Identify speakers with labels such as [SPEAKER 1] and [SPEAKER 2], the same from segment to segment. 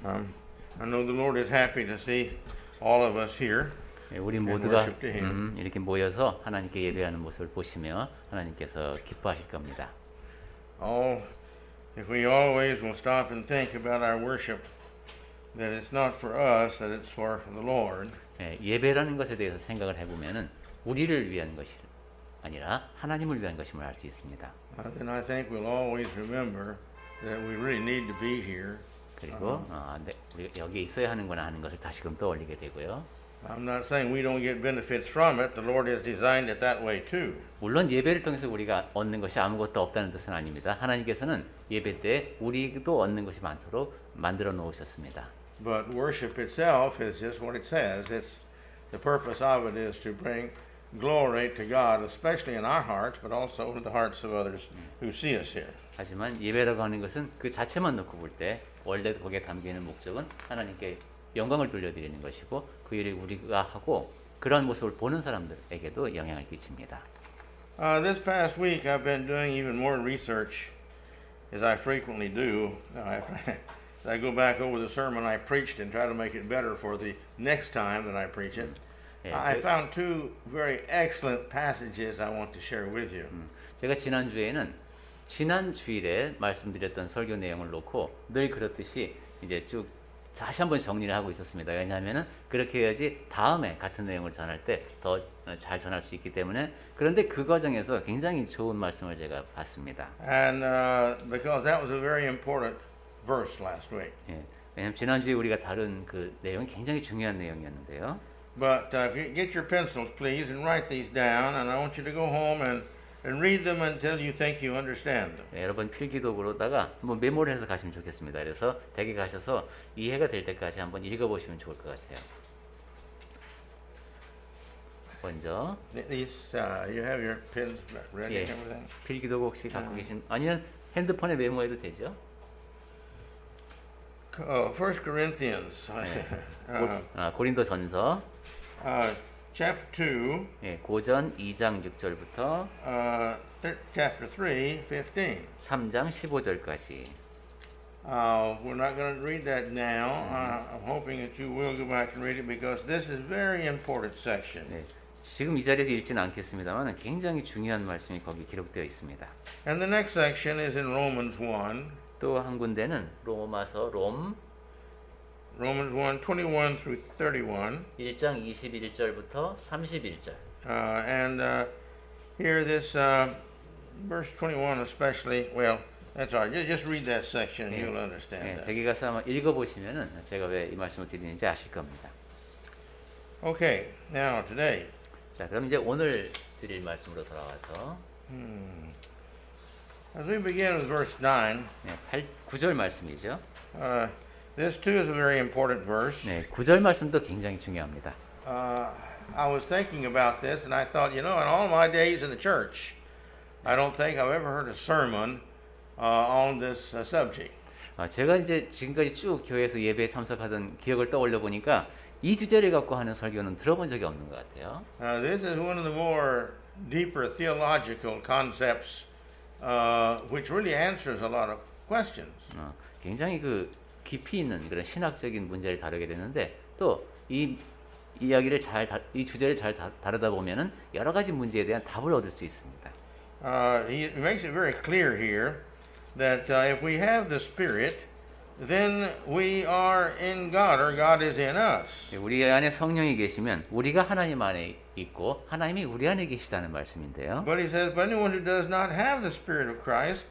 [SPEAKER 1] I know the Lord is happy to see all of us here.
[SPEAKER 2] 예, 우리
[SPEAKER 1] and
[SPEAKER 2] 모두가
[SPEAKER 1] worship to Him.
[SPEAKER 2] 이렇게 모여서 하나님께 예배하는 모습을 보시며 하나님께서 기뻐하실 겁니다.
[SPEAKER 1] If we always will stop and think about our worship, that it's not for us, that it's for the Lord.
[SPEAKER 2] 예, 예배라는 것에 대해서 생각을 해보면은 우리를 위한 것이 아니라 하나님을 위한 것임을 알 수 있습니다.
[SPEAKER 1] Then I think we'll always remember that we really need to be here.
[SPEAKER 2] 그리고 네, 우리 여기에 있어야 하는구나 하는 것을 다시금 떠올리게 되고요.
[SPEAKER 1] I'm not saying we don't get benefits from it. The Lord has designed it that way too.
[SPEAKER 2] 물론 예배를 통해서 우리가 얻는 것이 아무것도 없다는 뜻은 아닙니다. 하나님께서는 예배 때 우리도 얻는 것이 많도록 만들어 놓으셨습니다.
[SPEAKER 1] But worship itself is just what it says. It's the purpose of it is to bring glory to God, especially in our hearts, but also in the hearts of others who see us here.
[SPEAKER 2] 하지만 예배라고 하는 것은 그 자체만 놓고 볼 때 원래 거기에 담겨 있는 목적은 하나님께 영광을 돌려드리는 것이고 그 일을 우리가 하고 그런 모습을 보는 사람들에게도 영향을 끼칩니다.
[SPEAKER 1] This past week I've been doing even more research, as I frequently do. I go back over the sermon I preached and try to make it better for the next time that I preach it. I found two very excellent passages I want to share with you.
[SPEAKER 2] 제가 지난 주일에 말씀드렸던 설교 내용을 놓고 늘 그렇듯이 이제 쭉 다시 한번 정리를 하고 있었습니다. 왜냐하면은 그렇게 해야지 다음에 같은 내용을 전할 때 더 잘 전할 수 있기 때문에. 그런데 그 과정에서 굉장히 좋은 말씀을 제가 봤습니다.
[SPEAKER 1] And because that was a very important verse last week.
[SPEAKER 2] 예, 왜냐하면 지난주에 우리가 다룬 그 내용이 굉장히 중요한 내용이었는데요.
[SPEAKER 1] But get your pencils, please, and write these down. And I want you to go home and read them until you think you understand them.
[SPEAKER 2] 네, 여러분 필기도구로다가 한번 메모를 해서 가시면 좋겠습니다. 그래서 댁에 가셔서 이해가 될 때까지 한번 읽어보시면 좋을 것 같아요. 먼저
[SPEAKER 1] You have your pens ready and
[SPEAKER 2] 예,
[SPEAKER 1] everything?
[SPEAKER 2] 필기도구 혹시 갖고 계신 아니면 핸드폰에 메모해도 되죠?
[SPEAKER 1] 1 Corinthians,
[SPEAKER 2] 고린도전서
[SPEAKER 1] chapter 2,
[SPEAKER 2] 예, 고전 2장 6절부터
[SPEAKER 1] chapter 3, 15.
[SPEAKER 2] 3장 15절까지.
[SPEAKER 1] We're not going to read that now. I'm hoping that you will go back and read it because this is a very important section.
[SPEAKER 2] 네, 지금 이 자리에서 읽지는 않겠습니다만 굉장히 중요한 말씀이 거기 기록되어 있습니다.
[SPEAKER 1] And the next section is in Romans 1.
[SPEAKER 2] 또 한 군데는 로마서
[SPEAKER 1] Romans 1, 21 through 31.
[SPEAKER 2] 1장 21절부터 31절.
[SPEAKER 1] And here this verse 21 especially, well, that's all right. Just read that section and you'll understand that.
[SPEAKER 2] 댁에 가서 한번 읽어보시면은 제가 왜 이 말씀을 드리는지 아실 겁니다.
[SPEAKER 1] Okay, now today.
[SPEAKER 2] 자, 그럼 이제 오늘 드릴 말씀으로 돌아와서
[SPEAKER 1] As we begin with verse 9,
[SPEAKER 2] 9절 말씀이죠.
[SPEAKER 1] this too is a very important verse.
[SPEAKER 2] 네, 9절 말씀도 굉장히 중요합니다.
[SPEAKER 1] I was thinking about this and I thought, in all my days in the church, I don't think I've ever heard a sermon on this subject.
[SPEAKER 2] 제가 이제 지금까지 쭉 교회에서 예배에 참석하던 기억을 떠올려 보니까 이 주제를 갖고 하는 설교는 들어본 적이 없는 것 같아요.
[SPEAKER 1] This is one of the more deeper theological concepts which really answers a lot of questions.
[SPEAKER 2] 굉장히 그 깊이 있는 그런 신학적인 문제를 다루게 되는데 또 이 이야기를 이 주제를 잘 다루다 보면은 여러 가지 문제에 대한 답을 얻을 수 있습니다.
[SPEAKER 1] He makes it very clear here that if we have the Spirit, then we are in God, or God is in us.
[SPEAKER 2] 우리 안에 성령이 계시면 우리가 하나님 안에 있고 하나님이 우리 안에 계시다는 말씀인데요.
[SPEAKER 1] But he says, but anyone who does not have the Spirit of Christ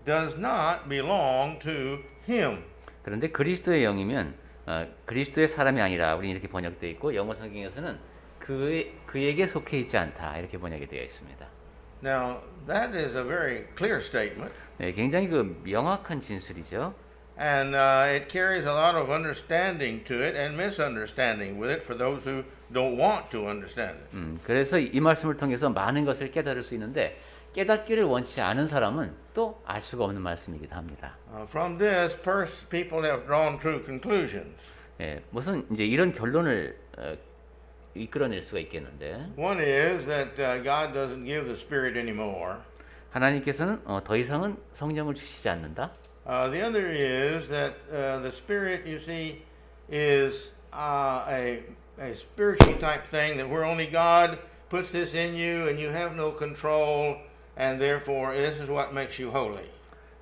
[SPEAKER 1] does not belong to Him.
[SPEAKER 2] 그런데 그리스도의 영이면 그리스도의 사람이 아니라 우리 이렇게 번역되어 있고 영어 성경에서는 그에게 속해 있지 않다 이렇게 번역이 되어 있습니다.
[SPEAKER 1] Now that is a very clear statement.
[SPEAKER 2] 네, 굉장히 그 명확한 진술이죠.
[SPEAKER 1] And it carries a lot of understanding to it and misunderstanding with it for those who don't want to understand it.
[SPEAKER 2] 그래서 이 말씀을 통해서 많은 것을 깨달을 수 있는데 깨닫기를 원치 않은 사람은 또 알 수가 없는 말씀이기도 합니다.
[SPEAKER 1] From this, people have drawn true conclusions.
[SPEAKER 2] 예, 무슨 이제 이런 결론을 이끌어낼 수가 있겠는데.
[SPEAKER 1] One is that God doesn't give the Spirit anymore.
[SPEAKER 2] 하나님께서는 더 이상은 성령을 주시지 않는다.
[SPEAKER 1] The other is that the Spirit, you see, is a spiritual type thing that where only God puts this in you and you have no control, and therefore this is what makes you holy.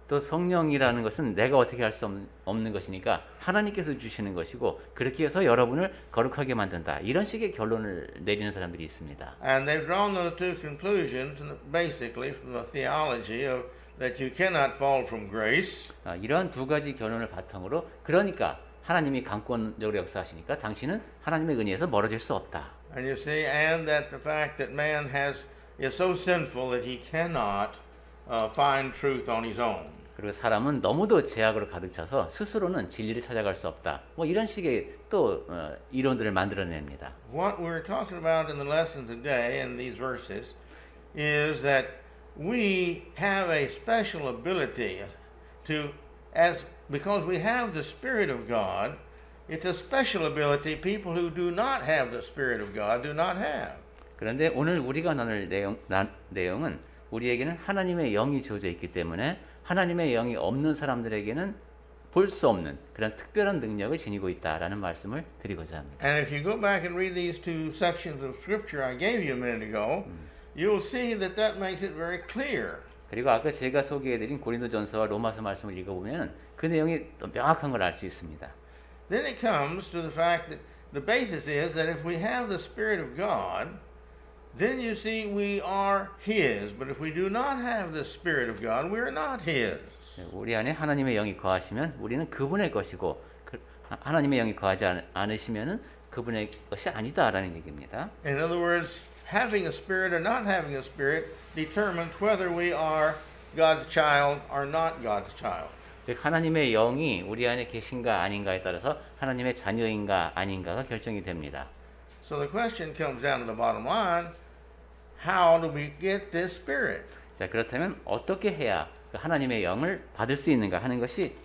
[SPEAKER 2] 또 성령이라는 것은 내가 어떻게 할 수 없는 것이니까 하나님께서 주시는 것이고 그렇게 해서 여러분을 거룩하게 만든다. 이런 식의 결론을 내리는 사람들이 있습니다.
[SPEAKER 1] And they've drawn those two conclusions basically from the theology of that you cannot fall from grace.
[SPEAKER 2] 이러한 두 가지 결론을 바탕으로 그러니까 하나님이 강권적으로 역사하시니까 당신은 하나님의 은혜에서 멀어질 수 없다.
[SPEAKER 1] And you see, and that the fact that man is so sinful that he cannot find truth on his own.
[SPEAKER 2] 그리고 사람은 너무도 죄악으로 가득 차서 스스로는 진리를 찾아갈 수 없다. 뭐 이런 식의 또 이론들을 만들어냅니다.
[SPEAKER 1] What we're talking about in the lesson today in these verses is that we have a special ability to, because we have the Spirit of God, it's a special ability people who do not have the Spirit of God do not have.
[SPEAKER 2] 그런데 오늘 우리가 나눌 내용은 우리에게는 하나님의 영이 주어져 있기 때문에 하나님의 영이 없는 사람들에게는 볼 수 없는 그런 특별한 능력을 지니고 있다라는 말씀을 드리고자 합니다.
[SPEAKER 1] And if you go back and read these two sections of Scripture I gave you a minute ago, you'll see that that makes it very clear.
[SPEAKER 2] 그리고 아까 제가 소개해드린 고린도전서와 로마서 말씀을 읽어보면 그 내용이 또 명확한 걸 알 수 있습니다.
[SPEAKER 1] Then it comes to the fact that the basis is that if we have the Spirit of God, then you see we are His. But if we do not have the Spirit of God, we are not His.
[SPEAKER 2] 우리 안에 하나님의 영이 거하시면 우리는 그분의 것이고 하나님의 영이 거하지 않으시면은 그분의 것이 아니다라는 얘기입니다.
[SPEAKER 1] In other words, having a spirit or not having a spirit determines whether we are God's child or not God's child.
[SPEAKER 2] 즉 하나님의 영이 우리 안에 계신가 아닌가에 따라서 하나님의 자녀인가 아닌가가 결정이 됩니다.
[SPEAKER 1] So the question comes down to the bottom line, how do we get this spirit?
[SPEAKER 2] 자, 그렇다면 어떻게 해야 하나님의 영을 받을 수 있는가 하는 것이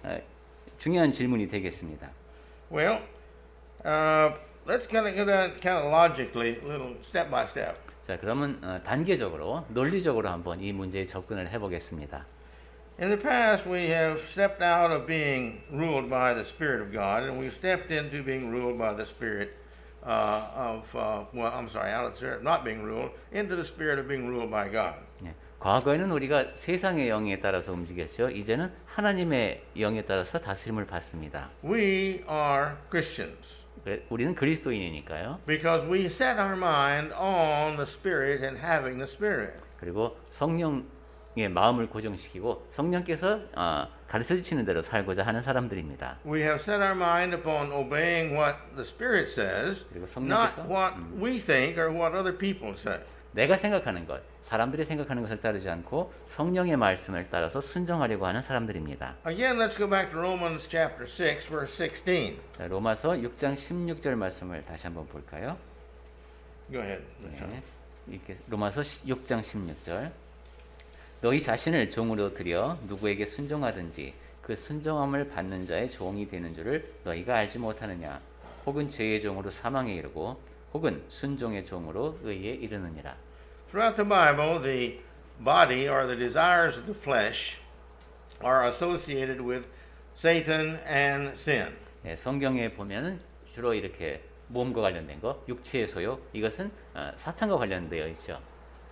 [SPEAKER 2] 중요한 질문이 되겠습니다.
[SPEAKER 1] Well, let's kind of go down kind of logically, little step by step.
[SPEAKER 2] 자, 그러면 단계적으로 논리적으로 한번 이 문제에 접근을 해보겠습니다.
[SPEAKER 1] In the past, we have stepped out of being ruled by the Spirit of God, and we've stepped into being ruled by the Spirit out of the Spirit not being ruled, into the Spirit of being ruled by God.
[SPEAKER 2] 예, 과거에는 우리가 세상의 영에 따라서 움직였죠. 이제는 하나님의 영에 따라서 다스림을 받습니다.
[SPEAKER 1] We are Christians
[SPEAKER 2] 우리는 그리스도인이니까요.
[SPEAKER 1] because we set our mind on the Spirit and having the Spirit.
[SPEAKER 2] 그리고 성령의 마음을 고정시키고 성령께서 가르쳐주시는 대로 살고자 하는 사람들입니다.
[SPEAKER 1] We have set our mind upon obeying what the Spirit says,
[SPEAKER 2] 그리고
[SPEAKER 1] not
[SPEAKER 2] 성령께서
[SPEAKER 1] what we think or what other people say.
[SPEAKER 2] 내가 생각하는 것, 사람들이 생각하는 것을 따르지 않고 성령의 말씀을 따라서 순종하려고 하는 사람들입니다.
[SPEAKER 1] Again, let's go back to Romans chapter 6, verse 16.
[SPEAKER 2] 자, 로마서 6장 16절 말씀을 다시 한번 볼까요?
[SPEAKER 1] Go ahead.
[SPEAKER 2] 네, 이렇게 로마서 6장 16절. 너희 자신을 종으로 들여 누구에게 순종하든지 그 순종함을 받는 자의 종이 되는 줄을 너희가 알지 못하느냐? 혹은 죄의 종으로 사망에 이르고 혹은 순종의 종으로 의에 이르느니라.
[SPEAKER 1] Throughout the Bible, the body or the desires of the flesh are associated with Satan and sin.
[SPEAKER 2] 예, 성경에 보면은 주로 이렇게 몸과 관련된 거, 육체의 소욕, 이것은 사탄과 관련되어 있죠.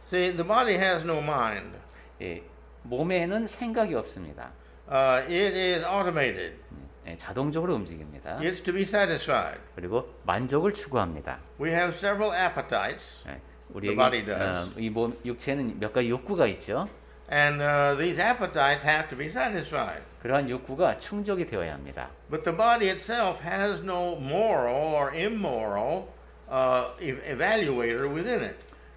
[SPEAKER 1] See, the body has no mind.
[SPEAKER 2] 예, 몸에는 생각이 없습니다.
[SPEAKER 1] It is automated.
[SPEAKER 2] 예, 자동적으로 움직입니다.
[SPEAKER 1] It's to be satisfied.
[SPEAKER 2] 그리고 만족을 추구합니다.
[SPEAKER 1] We have several appetites,
[SPEAKER 2] 예,
[SPEAKER 1] The body does.
[SPEAKER 2] 이 몸 육체는 몇 가지 욕구가 있죠.
[SPEAKER 1] and these appetites have to be satisfied.
[SPEAKER 2] 그러한 욕구가 충족이 되어야 합니다.
[SPEAKER 1] But the body itself has no moral or immoral evaluator within it.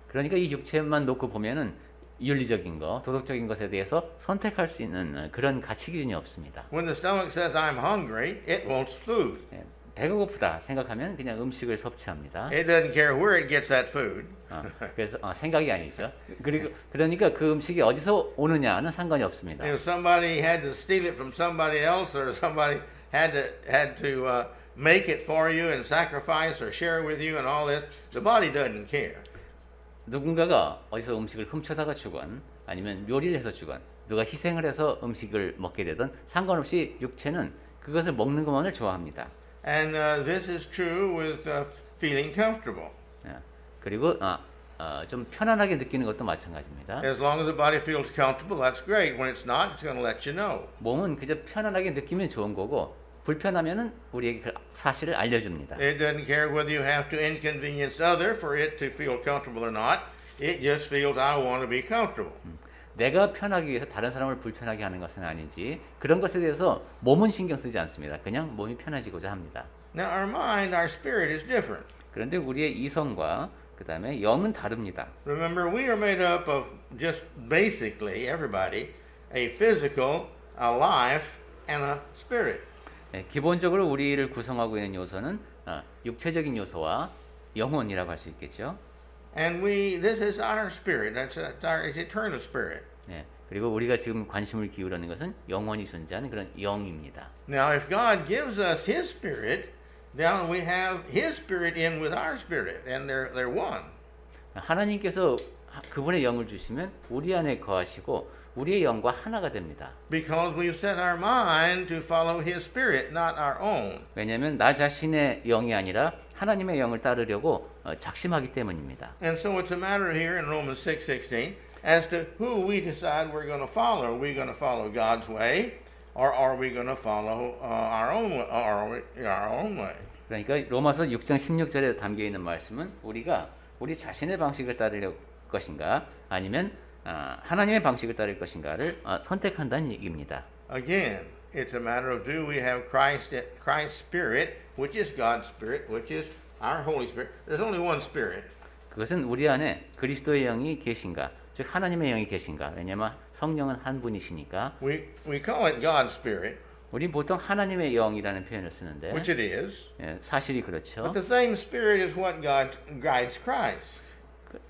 [SPEAKER 2] 그러니까 이 육체만 놓고 보면은 윤리적인 거, 도덕적인 것에 대해서 선택할 수 있는 그런 가치 기준이 없습니다.
[SPEAKER 1] When the stomach says, I'm hungry, it wants food.
[SPEAKER 2] 예, 배가 고프다 생각하면 그냥 음식을 섭취합니다.
[SPEAKER 1] It doesn't care where it gets that food.
[SPEAKER 2] 그래서 생각이 아니죠. 그리고 그러니까 그 음식이 어디서 오느냐는 상관이 없습니다.
[SPEAKER 1] If somebody had to steal it from somebody else, or somebody had to make it for you and sacrifice or share with you and all this, the body doesn't care.
[SPEAKER 2] 누군가가 어디서 음식을 훔쳐다가 주건 아니면 요리를 해서 주건 누가 희생을 해서 음식을 먹게 되든 상관없이 육체는 그것을 먹는 것만을 좋아합니다.
[SPEAKER 1] And this is true with feeling comfortable.
[SPEAKER 2] 예. 그리고 좀 편안하게 느끼는 것도 마찬가지입니다.
[SPEAKER 1] As long as the body feels comfortable, that's great. When it's not, it's going to let you know.
[SPEAKER 2] 몸은 그저 편안하게 느끼면 좋은 거고 불편하면은 우리에게 그 사실을 알려줍니다.
[SPEAKER 1] It doesn't care whether you have to inconvenience other for it to feel comfortable or not. It just feels I want to be comfortable.
[SPEAKER 2] 내가 편하기 위해서 다른 사람을 불편하게 하는 것은 아니지 그런 것에 대해서 몸은 신경 쓰지 않습니다. 그냥 몸이 편해지고자 합니다.
[SPEAKER 1] Now our mind, our spirit is different.
[SPEAKER 2] 그런데 우리의 이성과 그 다음에 영은 다릅니다.
[SPEAKER 1] Remember, we are made up of just basically everybody a physical, a life, and a spirit.
[SPEAKER 2] 네, 기본적으로 우리를 구성하고 있는 요소는 육체적인 요소와 영혼이라고 할 수 있겠죠.
[SPEAKER 1] And this is our spirit. That's our eternal spirit.
[SPEAKER 2] 네, 그리고 우리가 지금 관심을 기울이는 것은 영원히 존재하는 그런 영입니다.
[SPEAKER 1] Now, if God gives us His spirit, then we have His spirit in with our spirit, and they're one.
[SPEAKER 2] 하나님께서 그분의 영을 주시면 우리 안에 거하시고 우리의 영과 하나가 됩니다.
[SPEAKER 1] Because we've set our mind to follow His spirit, not our own.
[SPEAKER 2] 왜냐하면 나 자신의 영이 아니라 하나님의 영을 따르려고 작심하기 때문입니다.
[SPEAKER 1] And so it's a matter here in Romans 6:16 as to who we decide we're going to follow. Are we going to follow God's way, or are we going to follow our own way?
[SPEAKER 2] 그러니까 로마서 6장 16절에 담겨 있는 말씀은 우리가 우리 자신의 방식을 따를 것인가 아니면 하나님의 방식을 따를 것인가를 선택한다는 얘기입니다.
[SPEAKER 1] Again, it's a matter of do we have Christ's spirit, which is God's spirit, which is our Holy Spirit. There's only one spirit.
[SPEAKER 2] 그것은 우리 안에 그리스도의 영이 계신가, 즉 하나님의 영이 계신가. 왜냐하면 성령은 한 분이시니까.
[SPEAKER 1] We call it God's spirit,
[SPEAKER 2] 우리 보통 하나님의 영이라는 표현을 쓰는데
[SPEAKER 1] which it is.
[SPEAKER 2] 사실이 그렇죠.
[SPEAKER 1] But the same spirit is what guides Christ.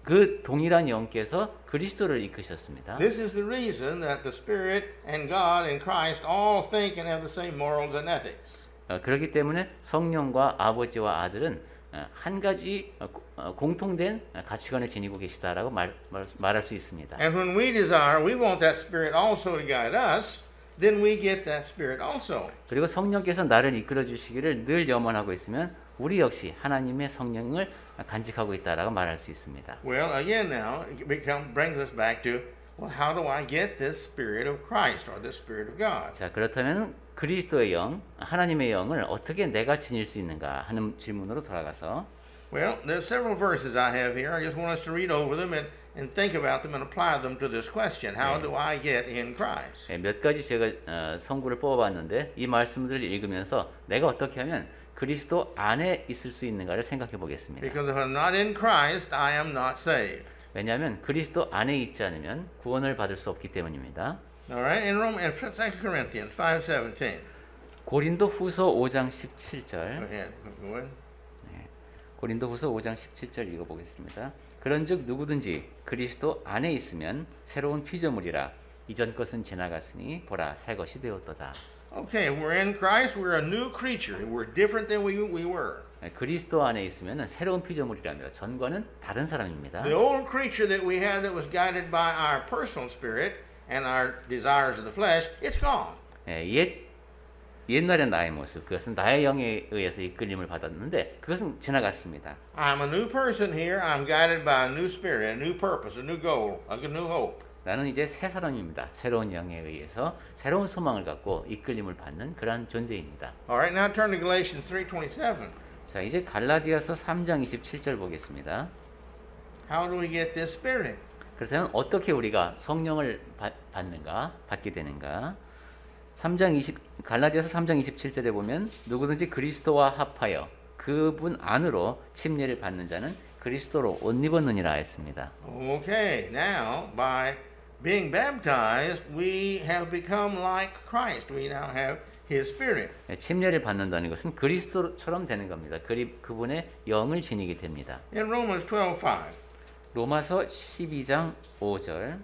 [SPEAKER 2] 그 동일한 영께서 그리스도를 이끄셨습니다.
[SPEAKER 1] This is the reason that the Spirit and God and Christ all think and have the same morals and ethics.
[SPEAKER 2] 그렇기 때문에 성령과 아버지와 아들은 한 가지 공통된 가치관을 지니고 계시다라고 말할 수 있습니다.
[SPEAKER 1] And when we want that Spirit also to guide us, then we get that Spirit also.
[SPEAKER 2] 그리고 성령께서 나를 이끌어 주시기를 늘 염원하고 있으면 우리 역시 하나님의 성령을 간직하고 있다라고 말할 수 있습니다.
[SPEAKER 1] Well, again now, it brings us back to, well, how do I get this Spirit of Christ or this Spirit of God?
[SPEAKER 2] 자, 그렇다면 그리스도의 영, 하나님의 영을 어떻게 내가 지닐 수 있는가 하는 질문으로 돌아가서
[SPEAKER 1] Well, there's several verses I have here. I just want us to read over them and think about them and apply them to this question. How do I get in Christ?
[SPEAKER 2] 몇 가지 제가 성구를 뽑아봤는데 이 말씀들을 읽으면서 내가 어떻게 하면 그리스도 안에 있을 수 있는가를 생각해 보겠습니다.
[SPEAKER 1] Because if I'm not in Christ, I am not saved.
[SPEAKER 2] 왜냐하면 그리스도 안에 있지 않으면 구원을 받을 수 없기 때문입니다.
[SPEAKER 1] All right, in 2 Corinthians 5:17.
[SPEAKER 2] 고린도후서 5장 17절.
[SPEAKER 1] Go ahead. Go ahead.
[SPEAKER 2] 고린도후서 5장 17절 읽어보겠습니다. 그런즉 누구든지 그리스도 안에 있으면 새로운 피조물이라 이전 것은 지나갔으니 보라 새 것이 되었도다.
[SPEAKER 1] Okay, we're in Christ. We're a new creature. We're different than we were.
[SPEAKER 2] 그리스도 안에 있으면 새로운 피조물이랍니다. 전과는 다른 사람입니다.
[SPEAKER 1] The old creature that we had that was guided by our personal spirit and our desires of the flesh, it's gone.
[SPEAKER 2] 옛날의 나의 모습, 그것은 나의 영에 의해서 이끌림을 받았는데 그것은 지나갔습니다.
[SPEAKER 1] I'm a new person here. I'm guided by a new spirit, a new purpose, a new goal, a new hope.
[SPEAKER 2] 나는 이제 새 사람입니다. 새로운 영에 의해서 새로운 소망을 갖고 이끌림을 받는 그러한 존재입니다.
[SPEAKER 1] All right, now turn to Galatians 3:27.
[SPEAKER 2] 자, 이제 갈라디아서 3장 27절 보겠습니다.
[SPEAKER 1] How do we get this spirit?
[SPEAKER 2] 그렇다면 어떻게 우리가 성령을 받게 되는가? 갈라디아서 3장 27절에 보면 누구든지 그리스도와 합하여 그분 안으로 침례를 받는 자는 그리스도로 옷 입었느니라 했습니다.
[SPEAKER 1] Okay, now by being baptized, we have become like Christ. We now have His Spirit.
[SPEAKER 2] 침례를 받는다는 것은 그리스도처럼 되는 겁니다. 그분의 영을 지니게 됩니다.
[SPEAKER 1] In Romans 12:5.
[SPEAKER 2] 로마서 12장 5절.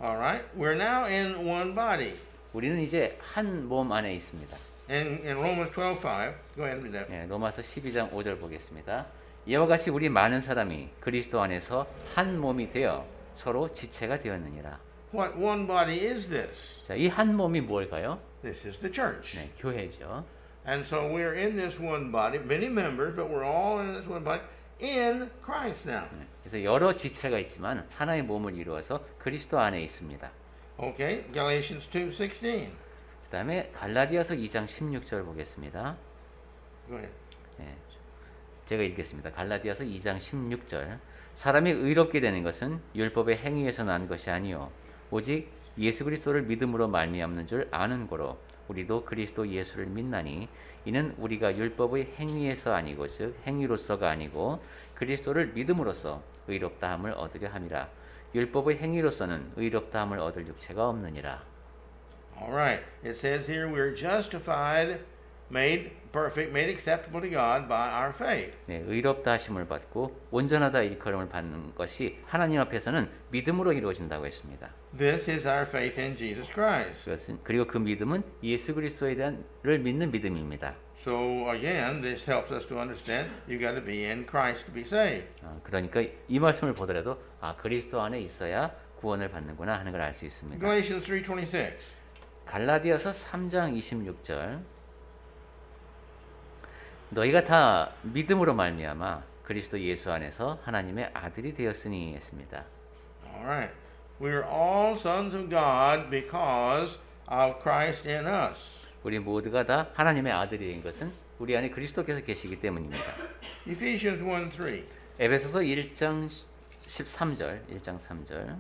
[SPEAKER 1] All right, we're now in one body.
[SPEAKER 2] 우리는 이제 한 몸 안에 있습니다.
[SPEAKER 1] In Romans 12:5, go ahead and read that.
[SPEAKER 2] 로마서 12장 5절 보겠습니다. 이와 같이 우리 많은 사람이 그리스도 안에서 한 몸이 되어 서로 지체가 되었느니라.
[SPEAKER 1] what one body is this?
[SPEAKER 2] 자, 이 한 몸이 뭘까요?
[SPEAKER 1] This is the church.
[SPEAKER 2] 네, 교회죠.
[SPEAKER 1] And so we're in this one body, many members, but we're all in this one body in Christ now.
[SPEAKER 2] 네, 그래서 여러 지체가 있지만 하나의 몸을 이루어서 그리스도 안에 있습니다.
[SPEAKER 1] Okay, Galatians 2:16.
[SPEAKER 2] 그다음에 갈라디아서 2장 16절 보겠습니다.
[SPEAKER 1] Go ahead.
[SPEAKER 2] 네, 제가 읽겠습니다. 갈라디아서 2장 16절. 사람이 의롭게 되는 것은 율법의 행위에서 난 것이 아니요 오직 예수 그리스도를 믿음으로 말미암는 줄 아는 고로 우리도 그리스도 예수를 믿나니 이는 우리가 율법의 행위에서 아니고 즉 행위로서가 아니고 그리스도를 믿음으로써 의롭다함을 얻으려 함이라. 율법의 행위로서는 의롭다함을 얻을 육체가 없느니라.
[SPEAKER 1] All right. It says here we're justified, made perfect, made acceptable to God by our faith.
[SPEAKER 2] 네, 의롭다 하심을 받고 온전하다 일컬음을 받는 것이 하나님 앞에서는 믿음으로 이루어진다고 했습니다.
[SPEAKER 1] This is our faith in Jesus Christ.
[SPEAKER 2] 그것은 그리고 그 믿음은 예수 그리스도에 대한를 믿는 믿음입니다.
[SPEAKER 1] So again, this helps us to understand you got to be in Christ to be saved.
[SPEAKER 2] 그러니까 이 말씀을 보더라도 그리스도 안에 있어야 구원을 받는구나 하는 걸 알 수 있습니다.
[SPEAKER 1] Galatians 3:26.
[SPEAKER 2] 갈라디아서 3장 26절. 너희가 다 믿음으로 말미암아 그리스도 예수 안에서 하나님의 아들이 되었으니 했습니다.
[SPEAKER 1] All right. We are all sons of God because of Christ in us.
[SPEAKER 2] 우리 모두가 다 하나님의 아들이 된 것은 우리 안에 그리스도께서 계시기 때문입니다.
[SPEAKER 1] Ephesians 1:3.
[SPEAKER 2] 에베소서 1장 13절, 1장 3절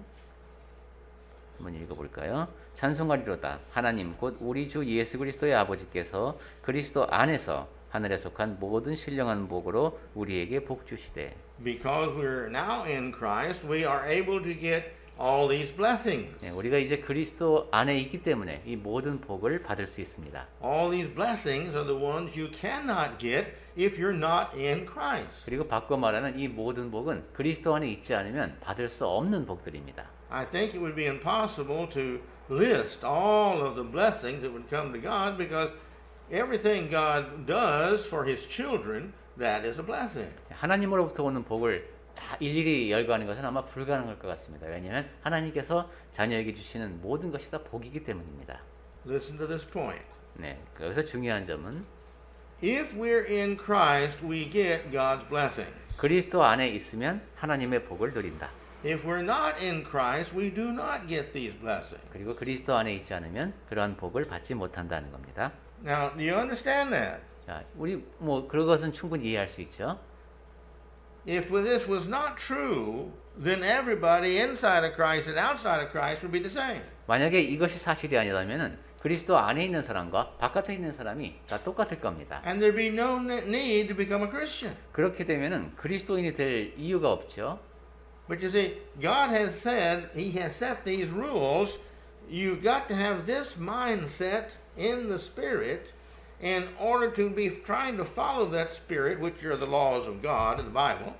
[SPEAKER 2] 한번 읽어볼까요? 찬송하리로다. 하나님 곧 우리 주 예수 그리스도의 아버지께서 그리스도 안에서 하늘에 속한 모든 신령한 복으로 우리에게 복 주시되.
[SPEAKER 1] Because we're now in Christ, we are able to get all these blessings.
[SPEAKER 2] 네, 우리가 이제 그리스도 안에 있기 때문에 이 모든 복을 받을 수 있습니다.
[SPEAKER 1] All these blessings are the ones you cannot get if you're not in Christ.
[SPEAKER 2] 그리고 바꿔 말하면 이 모든 복은 그리스도 안에 있지 않으면 받을 수 없는 복들입니다.
[SPEAKER 1] I think it would be impossible to list all of the blessings that would come to God because everything God does for His children, that is a blessing.
[SPEAKER 2] 하나님으로부터 오는 복을 다 일일이 열거하는 것은 아마 불가능할 것 같습니다. 왜냐하면 하나님께서 자녀에게 주시는 모든 것이 다 복이기 때문입니다.
[SPEAKER 1] Listen to this point.
[SPEAKER 2] 네, 여기서 중요한 점은
[SPEAKER 1] If we're in Christ, we get God's blessing.
[SPEAKER 2] 그리스도 안에 있으면 하나님의 복을 누린다.
[SPEAKER 1] If we're not in Christ, we do not get these blessings.
[SPEAKER 2] 그리고 그리스도 안에 있지 않으면 그러한 복을 받지 못한다는 겁니다.
[SPEAKER 1] Now, do you understand that?
[SPEAKER 2] 자, 우리 뭐 그런 것은 충분히 이해할 수 있죠.
[SPEAKER 1] If this was not true, then everybody inside of Christ and outside of Christ would be the same.
[SPEAKER 2] 만약에 이것이 사실이 아니라면은 그리스도 안에 있는 사람과 바깥에 있는 사람이 다 똑같을 겁니다.
[SPEAKER 1] And there'd be no need to become a Christian.
[SPEAKER 2] 그렇게 되면은 그리스도인이 될 이유가 없죠.
[SPEAKER 1] But you see, God has said, He has set these rules. You've got to have this mindset in the Spirit in order to be trying to follow that Spirit, which are the laws of God in the Bible,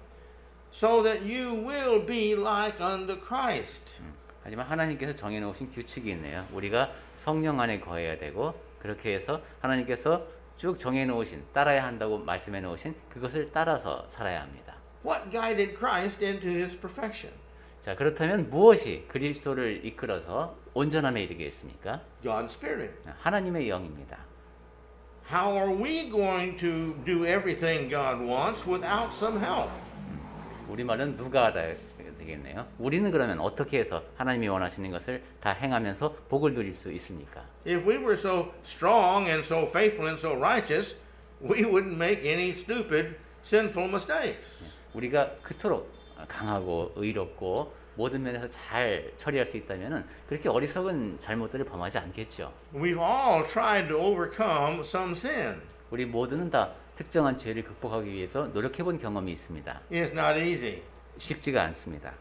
[SPEAKER 1] so that you will be like unto Christ.
[SPEAKER 2] 하지만 하나님께서 정해놓으신 규칙이 있네요. 우리가 성령 안에 거해야 되고 그렇게 해서 하나님께서 쭉 정해놓으신 따라야 한다고 말씀해놓으신 그것을 따라서 살아야 합니다.
[SPEAKER 1] What guided Christ into His perfection?
[SPEAKER 2] 자, 그렇다면 무엇이 그리스도를 이끌어서 온전함에 이르게 했습니까?
[SPEAKER 1] God's Spirit.
[SPEAKER 2] 하나님의 영입니다.
[SPEAKER 1] How are we going to do everything God wants without some help?
[SPEAKER 2] 우리말은 누가 알아야 되겠네요. 우리는 그러면 어떻게 해서 하나님이 원하시는 것을 다 행하면서 복을 누릴 수 있습니까?
[SPEAKER 1] If we were so strong and so faithful and so righteous, we wouldn't make any stupid, sinful mistakes.
[SPEAKER 2] 우리가 그토록 강하고 의롭고 모든 면에서 잘 처리할 수 있다면은 그렇게 어리석은 잘못들을 범하지 않겠죠.
[SPEAKER 1] We've all tried to overcome some sin.
[SPEAKER 2] 우리 모두는 다 특정한 죄를 극복하기 위해서 노력해 본 경험이 있습니다.
[SPEAKER 1] It's not easy.
[SPEAKER 2] 쉽지가 않습니다.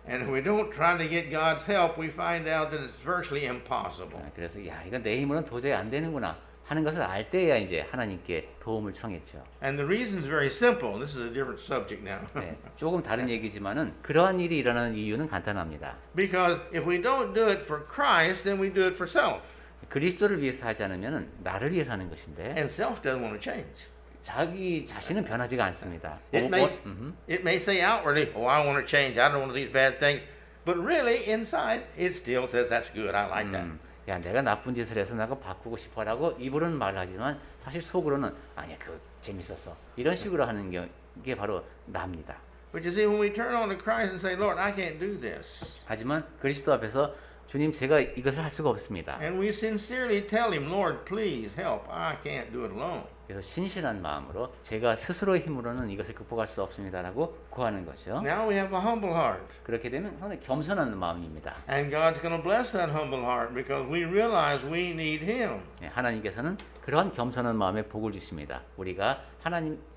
[SPEAKER 1] And if we don't try to get God's help, we find out that it's virtually impossible.
[SPEAKER 2] 그래서 야, 이건 내 힘으로는 도저히 안 되는구나 하는 것을 알 때야 이제 하나님께 도움을 청했죠.
[SPEAKER 1] And the reason is very simple. This is a different subject now.
[SPEAKER 2] 네, 조금 다른 얘기지만은 그러한 일이 일어나는 이유는 간단합니다.
[SPEAKER 1] Because if we don't do it for Christ, then we do it for self.
[SPEAKER 2] 그리스도를 위해서 하지 않으면은 나를 위해서 하는 것인데
[SPEAKER 1] And self doesn't want to change.
[SPEAKER 2] 자기 자신은 변하지가 않습니다.
[SPEAKER 1] It may say outwardly, "Oh, I want to change. I don't want these bad things." but really inside it still says that's good. I like that.
[SPEAKER 2] 야, 내가 나쁜 짓을 해서 내가 바꾸고 싶어라고 입으로는 말하지만 사실 속으로는 아니야, 그거 재밌었어. 이런 식으로 하는 게 바로 나입니다.
[SPEAKER 1] But you see, when we turn on to Christ and say, Lord, I can't do this,
[SPEAKER 2] 하지만 그리스도 앞에서 주님, 제가 이것을 할 수가 없습니다.
[SPEAKER 1] and we sincerely tell Him, Lord, please help. I can't do it alone.
[SPEAKER 2] 그래서 신실한 마음으로 제가 스스로의 힘으로는 이것을 극복할 수 없습니다라고 구하는 거죠.
[SPEAKER 1] Now we have a humble heart.
[SPEAKER 2] 그렇게 되면 상당히 겸손한 마음입니다.
[SPEAKER 1] And God's going to bless that humble heart because we realize we need Him.
[SPEAKER 2] 하나님께서는 그러한 겸손한 마음에 복을 주십니다. 우리가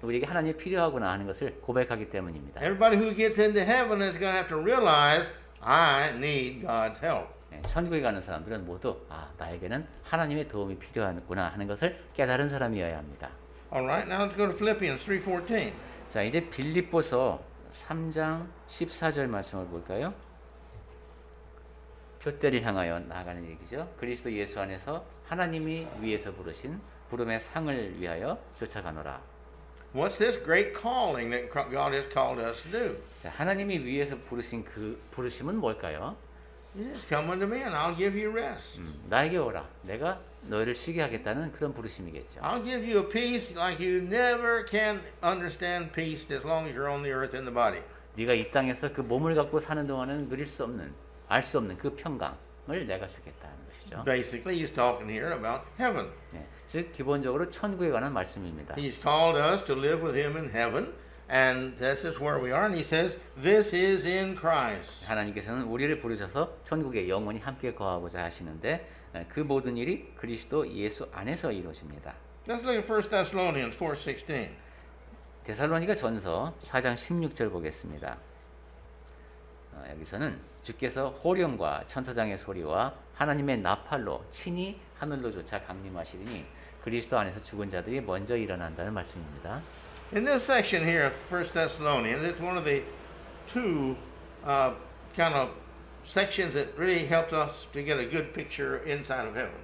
[SPEAKER 2] 우리에게 하나님이 필요하구나 하는 것을 고백하기 때문입니다.
[SPEAKER 1] Everybody who gets into heaven is going to have to realize I need God's help.
[SPEAKER 2] 천국에 가는 사람들은 모두 나에게는 하나님의 도움이 필요하구나 하는 것을 깨달은 사람이어야 합니다.
[SPEAKER 1] All right, now let's go to Philippians 3:14.
[SPEAKER 2] 자, 이제 빌립보서 3장 14절 말씀을 볼까요? 표대를 향하여 나아가는 얘기죠. 그리스도 예수 안에서 하나님이 위에서 부르신 부름의 상을 위하여 쫓아가노라.
[SPEAKER 1] What's this great calling that God has called us to do?
[SPEAKER 2] 자, 하나님이 위에서 부르신 그 부르심은 뭘까요?
[SPEAKER 1] Just come unto me and I'll give you rest.
[SPEAKER 2] 나에게 오라. 내가 너희를 쉬게 하겠다는 그런 부르심이겠죠.
[SPEAKER 1] I'll give you a peace like you never can understand peace as long as you're on the earth in the body.
[SPEAKER 2] 네가 이 땅에서 그 몸을 갖고 사는 동안은 누릴 수 없는, 알 수 없는 그 평강을 내가 주겠다는 것이죠.
[SPEAKER 1] Basically, he's talking here about heaven.
[SPEAKER 2] 즉 기본적으로 천국에 관한 말씀입니다.
[SPEAKER 1] He's called us to live with him in heaven, and this is where we are. And he says, this is in Christ.
[SPEAKER 2] 하나님께서는 우리를 부르셔서 천국에 영원히 함께 거하고자 하시는데 그 모든 일이 그리스도 예수 안에서 이루어집니다.
[SPEAKER 1] Let's look at 1 Thessalonians 4:16.
[SPEAKER 2] 데살로니가 전서 4장 16절 보겠습니다. 여기서는 주께서 호령과 천사장의 소리와 하나님의 나팔로 친히 하늘로 쫓아 강림하시리니 그리스도 안에서 죽은 자들이 먼저 일어난다는 말씀입니다.
[SPEAKER 1] In this section here of 1 Thessalonians, it's one of the two kind of sections that really helps us to get a good picture inside of heaven.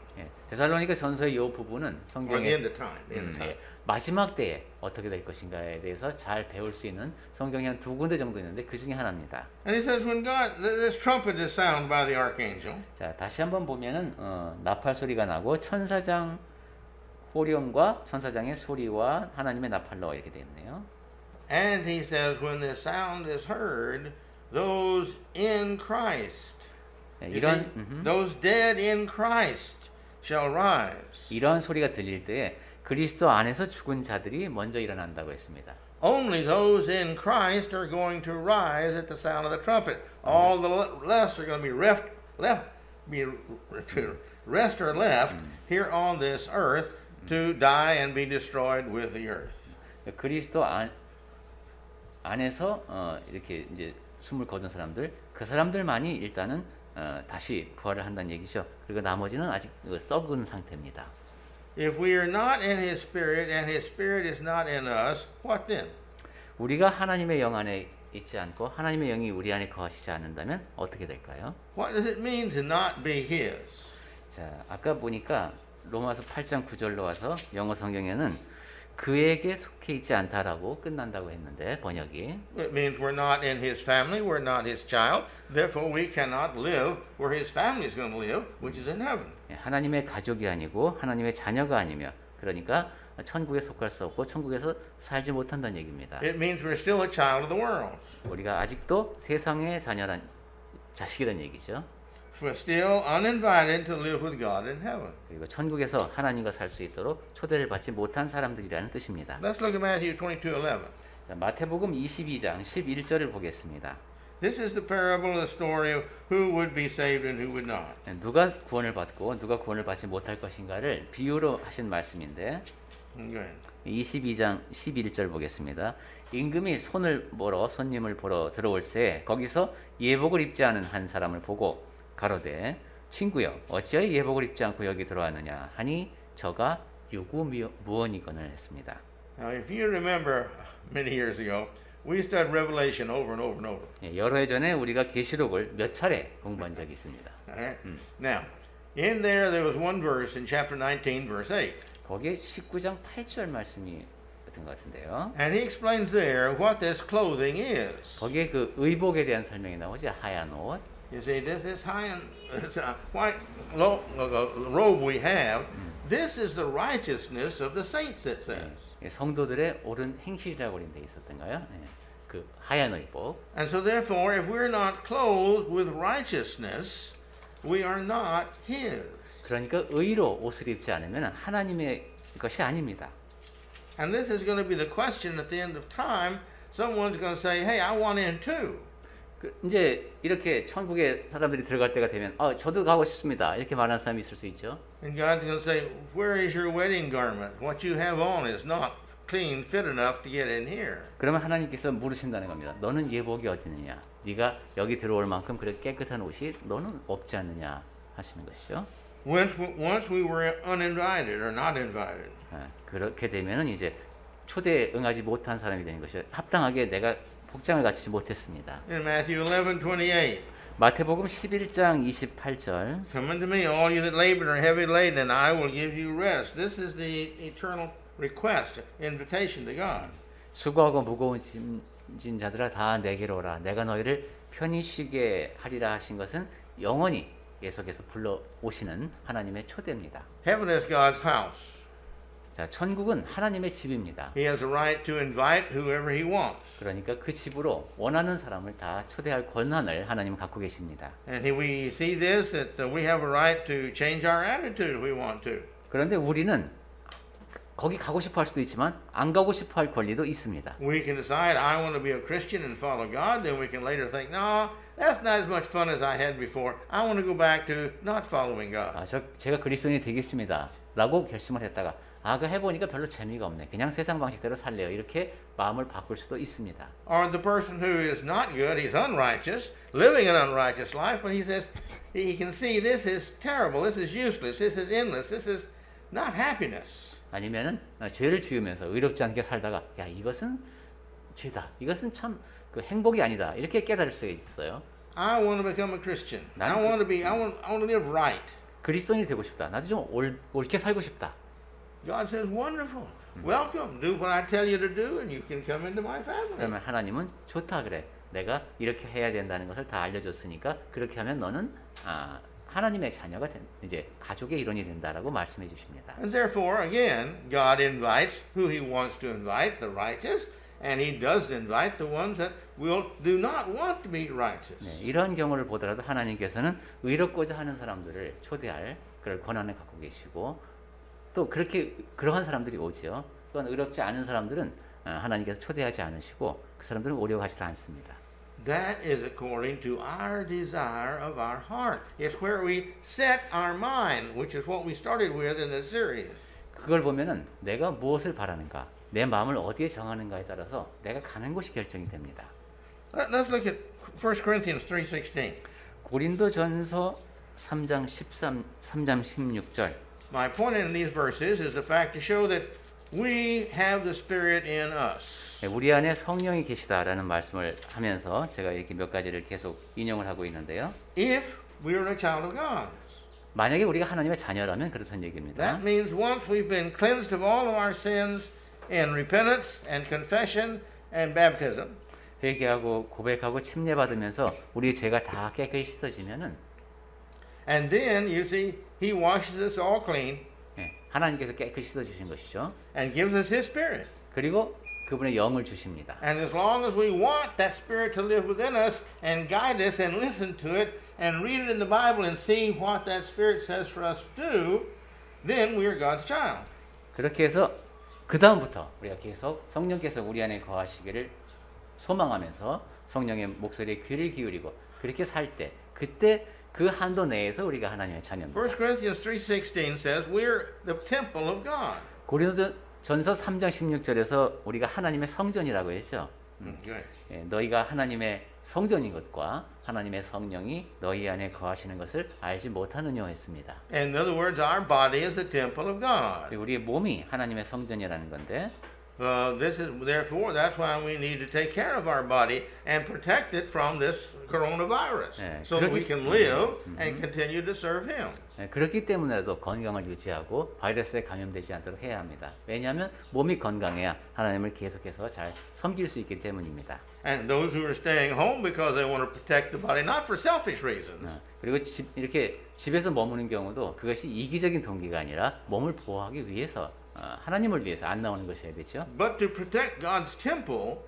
[SPEAKER 2] 데살로니가 전서의 이 부분은
[SPEAKER 1] Or the
[SPEAKER 2] 성경의
[SPEAKER 1] end of time. End of time.
[SPEAKER 2] 마지막 때에 어떻게 될 것인가에 대해서 잘 배울 수 있는 성경이 한 두 군데 정도 있는데 그 중에 하나입니다.
[SPEAKER 1] And he says, when God, this trumpet is sounded by the archangel,
[SPEAKER 2] 자, 다시 한번 보면은 나팔 소리가 나고 천사장 호령과 천사장의 소리와 하나님의 나팔로 이렇게 되어 있네요.
[SPEAKER 1] and he says, when the sound is heard, those in Christ, you
[SPEAKER 2] 이런
[SPEAKER 1] see, those dead in Christ shall rise.
[SPEAKER 2] 이러한 소리가 들릴 때에 그리스도 안에서 죽은 자들이 먼저 일어난다고 했습니다.
[SPEAKER 1] Only those in Christ are going to rise at the sound of the trumpet. All the rest are going to be rest or left here on this earth to die and be destroyed with the earth.
[SPEAKER 2] 그리스도 안에서 이렇게 이제 숨을 거둔 사람들, 그 사람들만이 일단은 다시 부활을 한다는 얘기죠. 그리고 나머지는 아직 썩은 상태입니다.
[SPEAKER 1] If we are not in His Spirit and His Spirit is not in us, what then?
[SPEAKER 2] 우리가 하나님의 영 안에 있지 않고 하나님의 영이 우리 안에 거하시지 않는다면 어떻게 될까요?
[SPEAKER 1] What does it mean to not be His?
[SPEAKER 2] 자, 아까 보니까 로마서 8장 9절로 와서 영어 성경에는 그에게 속해 있지 않다라고 끝난다고 했는데 번역이
[SPEAKER 1] It means we're not in His family, we're not His child, therefore we cannot live where His family is going to live, which is in heaven.
[SPEAKER 2] 하나님의 가족이 아니고 하나님의 자녀가 아니며 그러니까 천국에 속할 수 없고 천국에서 살지 못한다는 얘기입니다.
[SPEAKER 1] It means we're still a child of the world.
[SPEAKER 2] 우리가 아직도 세상의 자식이라는 얘기죠.
[SPEAKER 1] We're still uninvited to live with God in heaven.
[SPEAKER 2] 그리고 천국에서 하나님과 살 수 있도록 초대를 받지 못한 사람들이라는 뜻입니다.
[SPEAKER 1] Let's look at Matthew 22:11.
[SPEAKER 2] 자, 마태복음 22장 11절을 보겠습니다.
[SPEAKER 1] This is the parable of the story of who would be saved and who would not.
[SPEAKER 2] 누가 구원을 받고 누가 구원을 받지 못할 것인가를 비유로 하신 말씀인데
[SPEAKER 1] Go ahead.
[SPEAKER 2] 22장 11절 보겠습니다. 임금이 손님을 보러 들어올새 거기서 예복을 입지 않은 한 사람을 보고 가로되 친구여 어찌하여 예복을 입지 않고 여기 들어왔느냐 하니 저가 유구무원이거늘 했습니다.
[SPEAKER 1] Now, if you remember many years ago, we studied Revelation over and over and over.
[SPEAKER 2] 여러 해 전에 우리가 계시록을 몇 차례 공부한 적이 있습니다.
[SPEAKER 1] All right? Now, in there was one verse in chapter 19, verse 8.
[SPEAKER 2] 거기에 19장 8절 말씀이 같은 것 같은데요.
[SPEAKER 1] And he explains there what this clothing is.
[SPEAKER 2] 거기에 그 의복에 대한 설명이 나오지 하얀 옷.
[SPEAKER 1] You see, this high and white robe we have, this is the righteousness of the saints, it says.
[SPEAKER 2] 예, 성도들의 옳은 행실이라고 돼 있었던가요? 예, 그 하얀 의복.
[SPEAKER 1] And so therefore, if we're not clothed with righteousness, we are not His.
[SPEAKER 2] 그러니까 의로 옷을 입지 않으면 하나님의 것이 아닙니다.
[SPEAKER 1] And this is going to be the question at the end of time. Someone's going to say, hey, I want in too.
[SPEAKER 2] 이제 이렇게 천국에 사람들이 들어갈 때가 되면 저도 가고 싶습니다. 이렇게 말하는 사람이 있을 수 있죠.
[SPEAKER 1] And God's going to say, where is your wedding garment? What you have on is not clean, fit enough to get in here.
[SPEAKER 2] 그러면 하나님께서 물으신다는 겁니다. 너는 예복이 어디 있느냐? 네가 여기 들어올 만큼 그렇게 깨끗한 옷이 너는 없지 않느냐 하시는 것이죠.
[SPEAKER 1] Once we were uninvited or not invited.
[SPEAKER 2] 그렇게 되면은 이제 초대에 응하지 못한 사람이 되는 것이죠. 합당하게 내가 복장을 갖추지 못했습니다.
[SPEAKER 1] In Matthew 11:28.
[SPEAKER 2] 마태복음 11장 28절.
[SPEAKER 1] Come unto me, all you that labor and are heavy laden, and I will give you rest. This is the eternal request, invitation to God.
[SPEAKER 2] 수고하고 무거운 짐진 자들아 다 내게로 오라. 내가 너희를 편히 쉬게 하리라 하신 것은 영원히 계속해서 불러 오시는 하나님의 초대입니다.
[SPEAKER 1] Heaven is God's house.
[SPEAKER 2] 자, 천국은 하나님의 집입니다.
[SPEAKER 1] He has a right to invite whoever he wants.
[SPEAKER 2] 그러니까 그 집으로 원하는 사람을 다 초대할 권한을 하나님은 갖고 계십니다.
[SPEAKER 1] And we see this, that we have a right to change our attitude if we want to.
[SPEAKER 2] 그런데 우리는 거기 가고 싶어 할 수도 있지만 안 가고 싶어 할 권리도 있습니다.
[SPEAKER 1] We can decide, I want to be a Christian and follow God. Then we can later think, no, that's not as much fun as I had before. I want to go back to not following God.
[SPEAKER 2] 제가 그리스도인이 되겠습니다. 라고 결심을 했다가 그거 해보니까 별로 재미가 없네. 그냥 세상 방식대로 살래요. 이렇게 마음을 바꿀 수도 있습니다.
[SPEAKER 1] Or the person who is not good, he's unrighteous, living an unrighteous life, but he says, he can see this is terrible, this is useless, this is endless, this is not happiness.
[SPEAKER 2] 아니면은 죄를 지으면서 의롭지 않게 살다가 야 이것은 죄다. 이것은 참 그 행복이 아니다. 이렇게 깨달을 수 있어요.
[SPEAKER 1] I want to become a Christian. I want to live right.
[SPEAKER 2] 그리스도인이 되고 싶다. 나도 좀 옳게 살고 싶다.
[SPEAKER 1] God says, wonderful. Welcome. Do what I tell you to do, and you can come into my family.
[SPEAKER 2] 그러면 하나님은 좋다 그래. 내가 이렇게 해야 된다는 것을 다 알려줬으니까 그렇게 하면 너는 하나님의 자녀가 이제 가족의 일원이 된다라고 말씀해 주십니다.
[SPEAKER 1] And therefore, again, God invites who He wants to invite, the righteous, and He doesn't invite the ones that do not want to be righteous.
[SPEAKER 2] 네, 이러한 경우를 보더라도 하나님께서는 의롭고자 하는 사람들을 초대할 그럴 권한을 갖고 계시고 또 그러한 사람들이 오죠. 또한 의롭지 않은 사람들은 하나님께서 초대하지 않으시고 그 사람들은 오려고 하지도 않습니다.
[SPEAKER 1] That is according to our desire of our heart. It's where we set our mind, which is what we started with in this series.
[SPEAKER 2] 그걸 보면은 내가 무엇을 바라는가, 내 마음을 어디에 정하는가에 따라서 내가 가는 곳이 결정이 됩니다.
[SPEAKER 1] Let's look at 1 Corinthians 3:16.
[SPEAKER 2] 고린도전서 3장 16절.
[SPEAKER 1] My point in these verses is the fact to show that we have the Spirit in us.
[SPEAKER 2] 우리 안에 성령이 계시다라는 말씀을 하면서 제가 이렇게 몇 가지를 계속 인용을 하고 있는데요.
[SPEAKER 1] If we are a child of God.
[SPEAKER 2] 만약에 우리가 하나님의 자녀라면 그렇다는 얘기입니다.
[SPEAKER 1] That means once we've been cleansed of all of our sins in repentance and confession and baptism.
[SPEAKER 2] 회개하고 고백하고 침례받으면서 우리 죄가 다 깨끗이 씻어지면은
[SPEAKER 1] And then you see He washes us all clean
[SPEAKER 2] 하나님께서 깨끗이 씻어주신 것이죠.
[SPEAKER 1] and gives us His Spirit.
[SPEAKER 2] 그리고 그분의 영을 주십니다.
[SPEAKER 1] And as long as we want that Spirit to live within us and guide us and listen to it and read it in the Bible and see what that Spirit says for us to do, then we are God's child.
[SPEAKER 2] 그렇게 해서 그 다음부터 우리가 계속 성령께서 우리 안에 거하시기를 소망하면서 성령의 목소리에 귀를 기울이고 그렇게 살 때 그때 그 한도 내에서 우리가 하나님의 자녀입니다.
[SPEAKER 1] 1 Corinthians 3:16 says we're the temple of God.
[SPEAKER 2] 고린도전서 3장 16절에서 우리가 하나님의 성전이라고 했죠.
[SPEAKER 1] Good.
[SPEAKER 2] 너희가 하나님의 성전인 것과 하나님의 성령이 너희 안에 거하시는 것을 알지 못하느냐 했습니다.
[SPEAKER 1] In other words, our body is the temple of God.
[SPEAKER 2] 우리의 몸이 하나님의 성전이라는 건데
[SPEAKER 1] This is therefore that's why we need to take care of our body and protect it from this coronavirus,
[SPEAKER 2] 네,
[SPEAKER 1] so that we
[SPEAKER 2] 그러기-
[SPEAKER 1] can live and continue to serve Him.
[SPEAKER 2] 네, 그렇기 때문에도 건강을 유지하고 바이러스에 감염되지 않도록 해야 합니다. 왜냐하면 몸이 건강해야 하나님을 계속해서 잘 섬길 수 있기 때문입니다.
[SPEAKER 1] And those who are staying home because they want to protect the body, not for selfish reasons,
[SPEAKER 2] 그리고 이렇게 집에서 머무는 경우도 그것이 이기적인 동기가 아니라 몸을 보호하기 위해서 하나님을 위해서 안 나오는 것이어야 되죠.
[SPEAKER 1] but to protect God's temple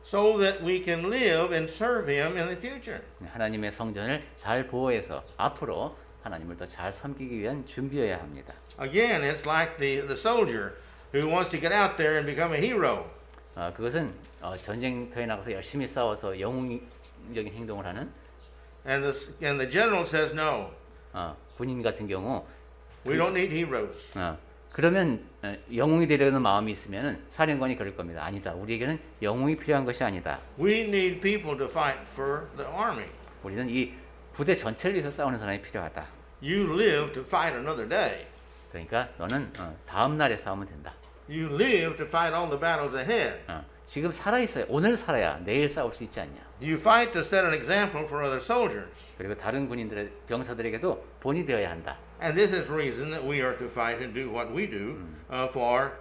[SPEAKER 1] so that we can live and serve Him in the future.
[SPEAKER 2] 하나님의 성전을 잘 보호해서 앞으로 하나님을 더 잘 섬기기 위한 준비여야 합니다.
[SPEAKER 1] Again, it's like the soldier who wants to get out there and become a hero.
[SPEAKER 2] 그것은 전쟁터에 나가서 열심히 싸워서 영웅적인 행동을 하는
[SPEAKER 1] And the general says, no,
[SPEAKER 2] 군인 같은 경우
[SPEAKER 1] we don't need heroes.
[SPEAKER 2] 그러면 영웅이 되려는 마음이 있으면은 사령관이 그럴 겁니다. 아니다. 우리에게는 영웅이 필요한 것이 아니다.
[SPEAKER 1] We need people to fight for the army.
[SPEAKER 2] 우리는 이 부대 전체를 위해서 싸우는 사람이 필요하다.
[SPEAKER 1] You live to fight another day.
[SPEAKER 2] 그러니까 너는 다음 날에 싸우면 된다.
[SPEAKER 1] You live to fight all the battles ahead.
[SPEAKER 2] 지금 살아 있어야 오늘 살아야 내일 싸울 수 있지 않냐.
[SPEAKER 1] You fight to set an example for other soldiers.
[SPEAKER 2] 그리고 다른 군인들의 병사들에게도 본이 되어야 한다.
[SPEAKER 1] And this is the reason that we are to fight and do what we do for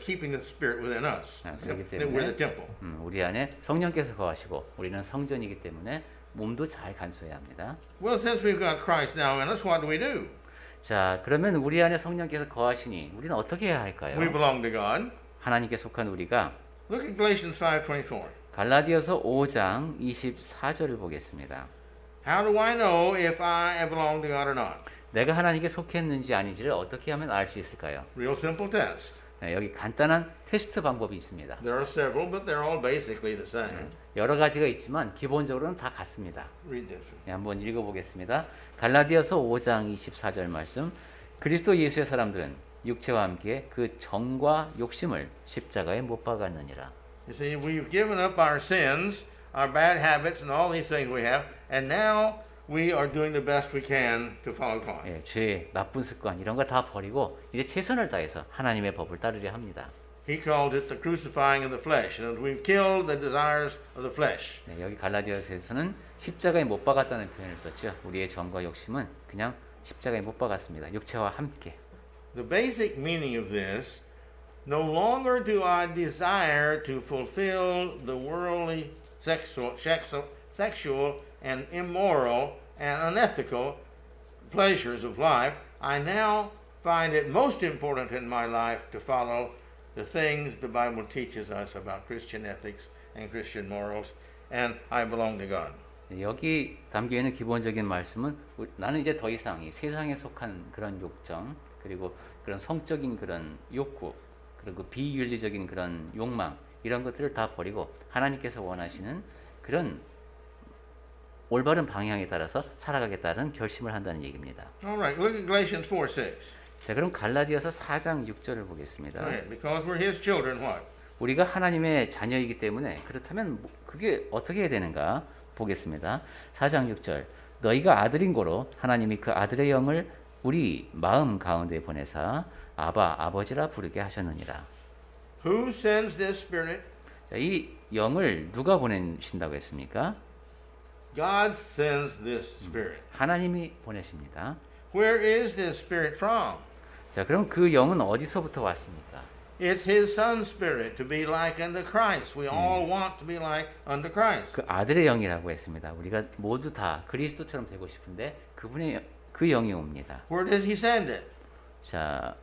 [SPEAKER 1] keeping the spirit within us.
[SPEAKER 2] 그렇기
[SPEAKER 1] That we're the
[SPEAKER 2] 때문에
[SPEAKER 1] temple.
[SPEAKER 2] 우리 안에 성령께서 거하시고 우리는 성전이기 때문에 몸도 잘 간수해야 합니다.
[SPEAKER 1] Well, since we've got Christ now in us, what do?
[SPEAKER 2] 자, 그러면 우리 안에 성령께서 거하시니 우리는 어떻게 해야 할까요?
[SPEAKER 1] We belong to God.
[SPEAKER 2] 하나님께 속한 우리가
[SPEAKER 1] Look at Galatians 5:24.
[SPEAKER 2] 갈라디아서 5장 24절을 보겠습니다.
[SPEAKER 1] How do I know if I belong to God or not?
[SPEAKER 2] 내가 하나님께 속했는지 아닌지를 어떻게 하면 알 수 있을까요?
[SPEAKER 1] Real simple test.
[SPEAKER 2] 여기 간단한 테스트 방법이 있습니다.
[SPEAKER 1] There are several, but they're all basically the same.
[SPEAKER 2] 여러 가지가 있지만 기본적으로는 다 같습니다.
[SPEAKER 1] Read this.
[SPEAKER 2] 한번 읽어보겠습니다. 갈라디아서 5장 24절 말씀. 그리스도 예수의 사람들은 육체와 함께 그 정과 욕심을 십자가에 못 박았느니라.
[SPEAKER 1] You see, we've given up our sins, our bad habits, and all these things we have, and now we are doing the best we can to follow God.
[SPEAKER 2] 죄, 나쁜 습관 이런 거 다 버리고 이제 최선을 다해서 하나님의 법을 따르려 합니다.
[SPEAKER 1] He called it the crucifying of the flesh, and we've killed the desires of the flesh.
[SPEAKER 2] 여기 갈라디아서에서는 십자가에 못 박았다는 표현을 썼죠. 우리의 정과 욕심은 그냥 십자가에 못 박았습니다. 육체와 함께.
[SPEAKER 1] The basic meaning of this, no longer do I desire to fulfill the worldly, sexual and immoral and unethical pleasures of life. I now find it most important in my life to follow the things the Bible teaches us about Christian ethics and Christian morals, and I belong to God.
[SPEAKER 2] 여기 담겨 있는 기본적인 말씀은 나는 이제 더 이상 이 세상에 속한 그런 욕정 그리고 그런 성적인 그런 욕구 그리고 비윤리적인 그런 욕망 이런 것들을 다 버리고 하나님께서 원하시는 그런 올바른 방향에 따라서 살아가겠다는 결심을 한다는 얘기입니다.
[SPEAKER 1] All right, look at Galatians 4:6.
[SPEAKER 2] 자, 그럼 갈라디아서 4장 6절을 보겠습니다.
[SPEAKER 1] Right, because we're His children, what?
[SPEAKER 2] 우리가 하나님의 자녀이기 때문에 그렇다면 그게 어떻게 해야 되는가 보겠습니다. 4장 6절 너희가 아들인 고로 하나님이 그 아들의 영을 우리 마음 가운데 보내사 아바 아버지라 부르게 하셨느니라.
[SPEAKER 1] Who sends this Spirit?
[SPEAKER 2] 자, 이 영을 누가 보내신다고 했습니까?
[SPEAKER 1] God sends this Spirit.
[SPEAKER 2] 하나님이 보내십니다.
[SPEAKER 1] Where is this Spirit from?
[SPEAKER 2] 자, 그럼 그 영은 어디서부터 왔습니까?
[SPEAKER 1] It's His Son's Spirit to be like unto Christ. We all want to be like unto Christ.
[SPEAKER 2] 그 아들의 영이라고 했습니다. 우리가 모두 다 그리스도처럼 되고 싶은데 그분의 그 영이 옵니다.
[SPEAKER 1] Where does He send it?
[SPEAKER 2] 자,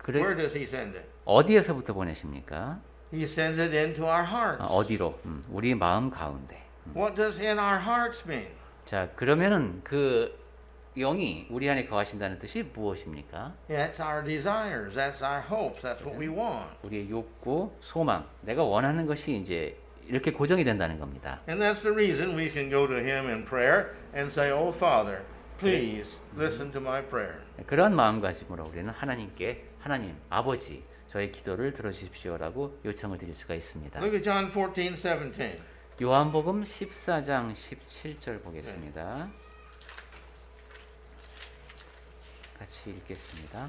[SPEAKER 1] Where does He send it?
[SPEAKER 2] 어디에서부터 보내십니까?
[SPEAKER 1] He sends it into our hearts.
[SPEAKER 2] 어디로? 우리 마음 가운데.
[SPEAKER 1] What does in our hearts mean?
[SPEAKER 2] 자, 그러면은 그 영이 우리 안에 거하신다는 뜻이 무엇입니까?
[SPEAKER 1] That's our desires. That's our hopes. That's what we want.
[SPEAKER 2] 우리의 욕구, 소망, 내가 원하는 것이 이제 이렇게 고정이 된다는 겁니다.
[SPEAKER 1] And that's the reason we can go to Him in prayer and say, "Oh Father, please listen to my prayer."
[SPEAKER 2] 그러한 마음가짐으로 우리는 하나님께 하나님, 아버지, 저의 기도를 들어주십시오라고 요청을 드릴 수가 있습니다.
[SPEAKER 1] Look at John 14:17.
[SPEAKER 2] 요한복음 14장 17절 보겠습니다. 같이 읽겠습니다.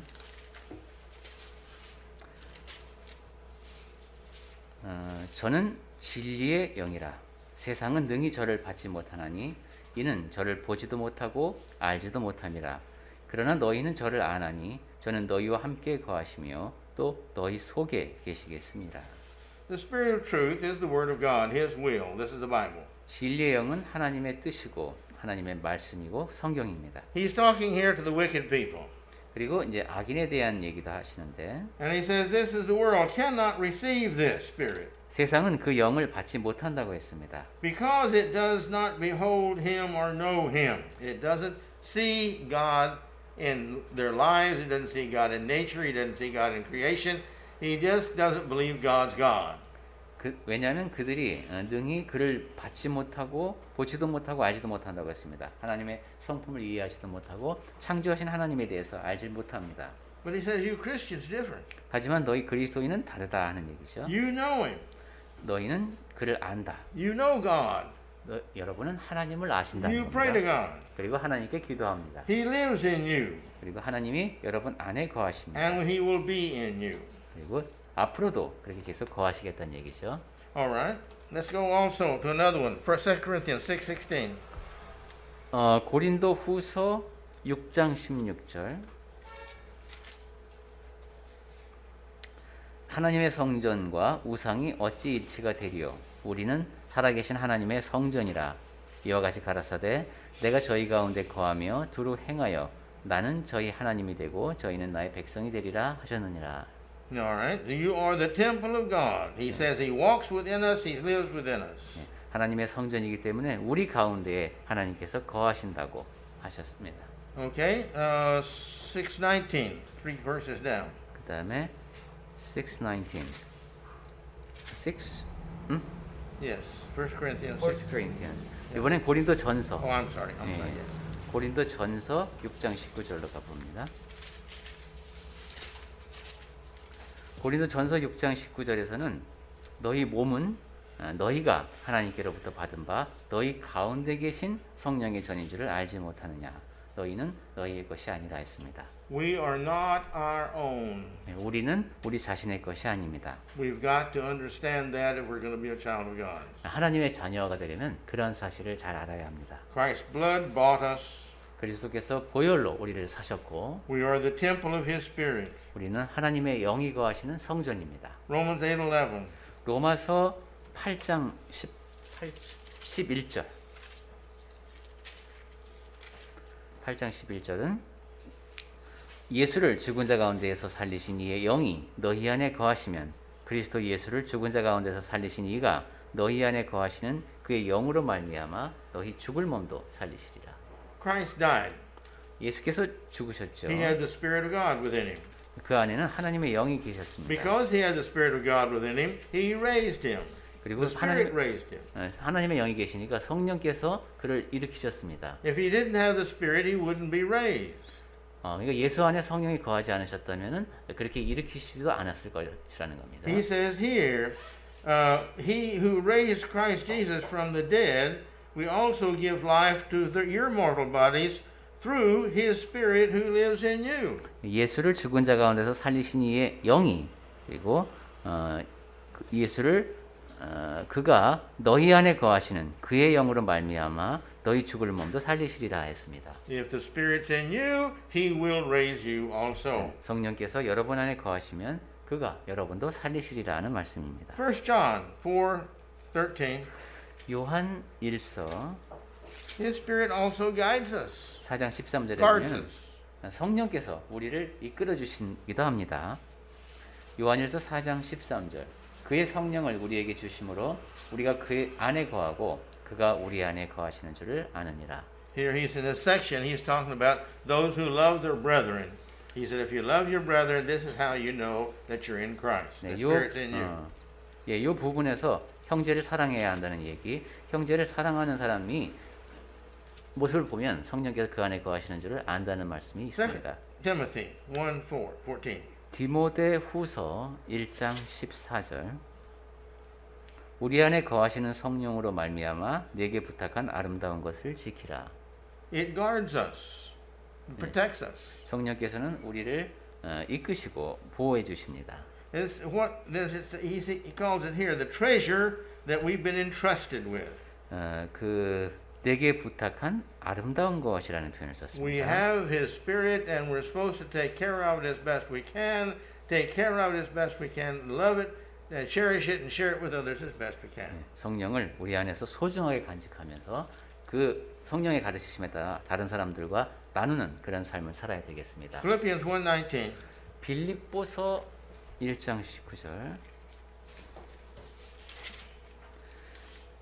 [SPEAKER 2] 저는 진리의 영이라 세상은 능히 저를 받지 못하나니 이는 저를 보지도 못하고 알지도 못함이라. 그러나 너희는 저를 아나니 저는 너희와 함께 거하시며 또 너희 속에 계시겠습니다.
[SPEAKER 1] The Spirit of truth is the Word of God, His will. This is the Bible.
[SPEAKER 2] 진리의 영은 하나님의 뜻이고 하나님의 말씀이고 성경입니다.
[SPEAKER 1] He's talking here to the wicked people.
[SPEAKER 2] 그리고 이제 악인에 대한 얘기도 하시는데
[SPEAKER 1] And he says, this is the world cannot receive this Spirit
[SPEAKER 2] 세상은 그 영을 받지 못한다고 했습니다.
[SPEAKER 1] because it does not behold Him or know Him. It doesn't see God in their lives. It doesn't see God in nature. He doesn't see God in creation. He just doesn't believe God's God.
[SPEAKER 2] 왜냐하면 그들이 능히 그를 받지 못하고 보지도 못하고 알지도 못한다고 했습니다. 하나님의 성품을 이해하지도 못하고 창조하신 하나님에 대해서 알지 못합니다.
[SPEAKER 1] But he says, you Christians different.
[SPEAKER 2] 하지만 너희 그리스도인은 다르다 하는 얘기죠.
[SPEAKER 1] You know Him.
[SPEAKER 2] 너희는 그를 안다.
[SPEAKER 1] You know God.
[SPEAKER 2] 여러분은 하나님을 아신다는
[SPEAKER 1] You pray to
[SPEAKER 2] 겁니다.
[SPEAKER 1] God.
[SPEAKER 2] 그리고 하나님께 기도합니다.
[SPEAKER 1] He lives in you.
[SPEAKER 2] 그리고 하나님이 여러분 안에 거하십니다.
[SPEAKER 1] And He will be in you.
[SPEAKER 2] 그리고 앞으로도 그렇게 계속 거하시겠다는 얘기죠.
[SPEAKER 1] All right. Let's go also to another one. 2 Corinthians 6:16.
[SPEAKER 2] 고린도 후서 6장 16절. 하나님의 성전과 우상이 어찌 일치가 되리요? 우리는 살아계신 하나님의 성전이라. 이와 같이 가라사대 내가 저희 가운데 거하며 두루 행하여 나는 저희 하나님이 되고 저희는 나의 백성이 되리라 하셨느니라.
[SPEAKER 1] All right. You are the temple of God. He says He walks within us. He lives within us.
[SPEAKER 2] 하나님의 성전이기 때문에 우리 가운데에 하나님께서 거하신다고 하셨습니다.
[SPEAKER 1] Okay. 6:19. 3 verses down.
[SPEAKER 2] 그 다음에 6:19
[SPEAKER 1] Yes. 1 Corinthians 6.
[SPEAKER 2] Corinthians. 이번엔 고린도 전서.
[SPEAKER 1] Oh, I'm sorry. I'm
[SPEAKER 2] 예,
[SPEAKER 1] sorry. Yes.
[SPEAKER 2] 고린도 전서 6장 19절로 가봅니다. 고린도 전서 6장 19절에서는 너희 몸은 너희가 하나님께로부터 받은 바 너희 가운데 계신 성령의 전인 줄을 알지 못하느냐. 너희는 너희의 것이 아니라 했습니다.
[SPEAKER 1] We are not our own.
[SPEAKER 2] 우리는 우리 자신의 것이 아닙니다.
[SPEAKER 1] We've got to understand that if we're going to be a child of God.
[SPEAKER 2] 하나님의 자녀가 되려면 그런 사실을 잘 알아야 합니다.
[SPEAKER 1] Christ's blood bought us.
[SPEAKER 2] 그리스도께서 보혈로 우리를 사셨고
[SPEAKER 1] We are the temple of His Spirit.
[SPEAKER 2] 우리는 하나님의 영이 거하시는 성전입니다.
[SPEAKER 1] Romans 8:11.
[SPEAKER 2] 로마서 8장 11절 8장 11절은 예수를 죽은 자 가운데에서 살리신 이의 영이 너희 안에 거하시면 그리스도 예수를 죽은 자 가운데서 살리신 이가 너희 안에 거하시는 그의 영으로 말미암아 너희 죽을 몸도 살리시리라.
[SPEAKER 1] Christ died.
[SPEAKER 2] 예수께서 죽으셨죠.
[SPEAKER 1] He had the Spirit of God within Him.
[SPEAKER 2] 그 안에는 하나님의 영이 계셨습니다.
[SPEAKER 1] Because He had the Spirit of God within Him, He raised Him.
[SPEAKER 2] 그리고
[SPEAKER 1] The Spirit raised Him.
[SPEAKER 2] 하나님의 영이 계시니까 성령께서 그를 일으키셨습니다.
[SPEAKER 1] If He didn't have the Spirit, He wouldn't be raised.
[SPEAKER 2] 그러니까 예수 안에 성령이 거하지 않으셨다면은 그렇게 일으키시지도 않았을 것이라는 겁니다.
[SPEAKER 1] He says here, He who raised Christ Jesus from the dead, we also give life to your mortal bodies through His Spirit who lives in you.
[SPEAKER 2] 예수를 죽은 자 가운데서 살리신 이의 영이 그리고 예수를 그가 너희 안에 거하시는 그의 영으로 말미암아 너희 죽을 몸도 살리시리라 했습니다.
[SPEAKER 1] If the Spirit's in you, He will raise you also.
[SPEAKER 2] 성령께서 여러분 안에 거하시면 그가 여러분도 살리시리라 하는 말씀입니다.
[SPEAKER 1] 1 John 4:13.
[SPEAKER 2] 요한 1서
[SPEAKER 1] His Spirit also guides us,
[SPEAKER 2] 4장 13절에
[SPEAKER 1] guards
[SPEAKER 2] 보면
[SPEAKER 1] us.
[SPEAKER 2] 성령께서 우리를 이끌어 주시기도 합니다. 요한일서 4장 13절. 그의 성령을 우리에게 주심으로 우리가 그 안에 거하고 그가 우리 안에 거하시는 줄을 아느니라.
[SPEAKER 1] Here he's in this section, he's talking about those who love their brethren. He said, if you love your brethren, this is how you know that you're in Christ. The Spirit's in you.
[SPEAKER 2] 요 부분에서 형제를 사랑해야 한다는 얘기. 형제를 사랑하는 사람이 모습을 보면 성령께서 그 안에 거하시는 줄을 안다는 말씀이 있습니다.
[SPEAKER 1] Timothy 1:14.
[SPEAKER 2] 디모데 후서 1장 14절. 우리 안에 거하시는 성령으로 말미암아 내게 부탁한 아름다운 것을 지키라.
[SPEAKER 1] It guards us, it protects us.
[SPEAKER 2] 성령께서는 우리를 이끄시고 보호해 주십니다.
[SPEAKER 1] It's what he calls it here, the treasure that we've been entrusted with.
[SPEAKER 2] 그 내게 부탁한 아름다운 것이라는 표현을
[SPEAKER 1] We
[SPEAKER 2] 썼습니다.
[SPEAKER 1] have His Spirit, and we're supposed to take care of it as best we can. Take care of it as best we can. Love it, and cherish it, and share it with others as best we can.
[SPEAKER 2] 성령을 우리 안에서 소중하게 간직하면서 그 성령의 가르치심에 따라 다른 사람들과 나누는 그런 삶을 살아야 되겠습니다.
[SPEAKER 1] Philippians 1:19.
[SPEAKER 2] 빌립보서 1장 19절.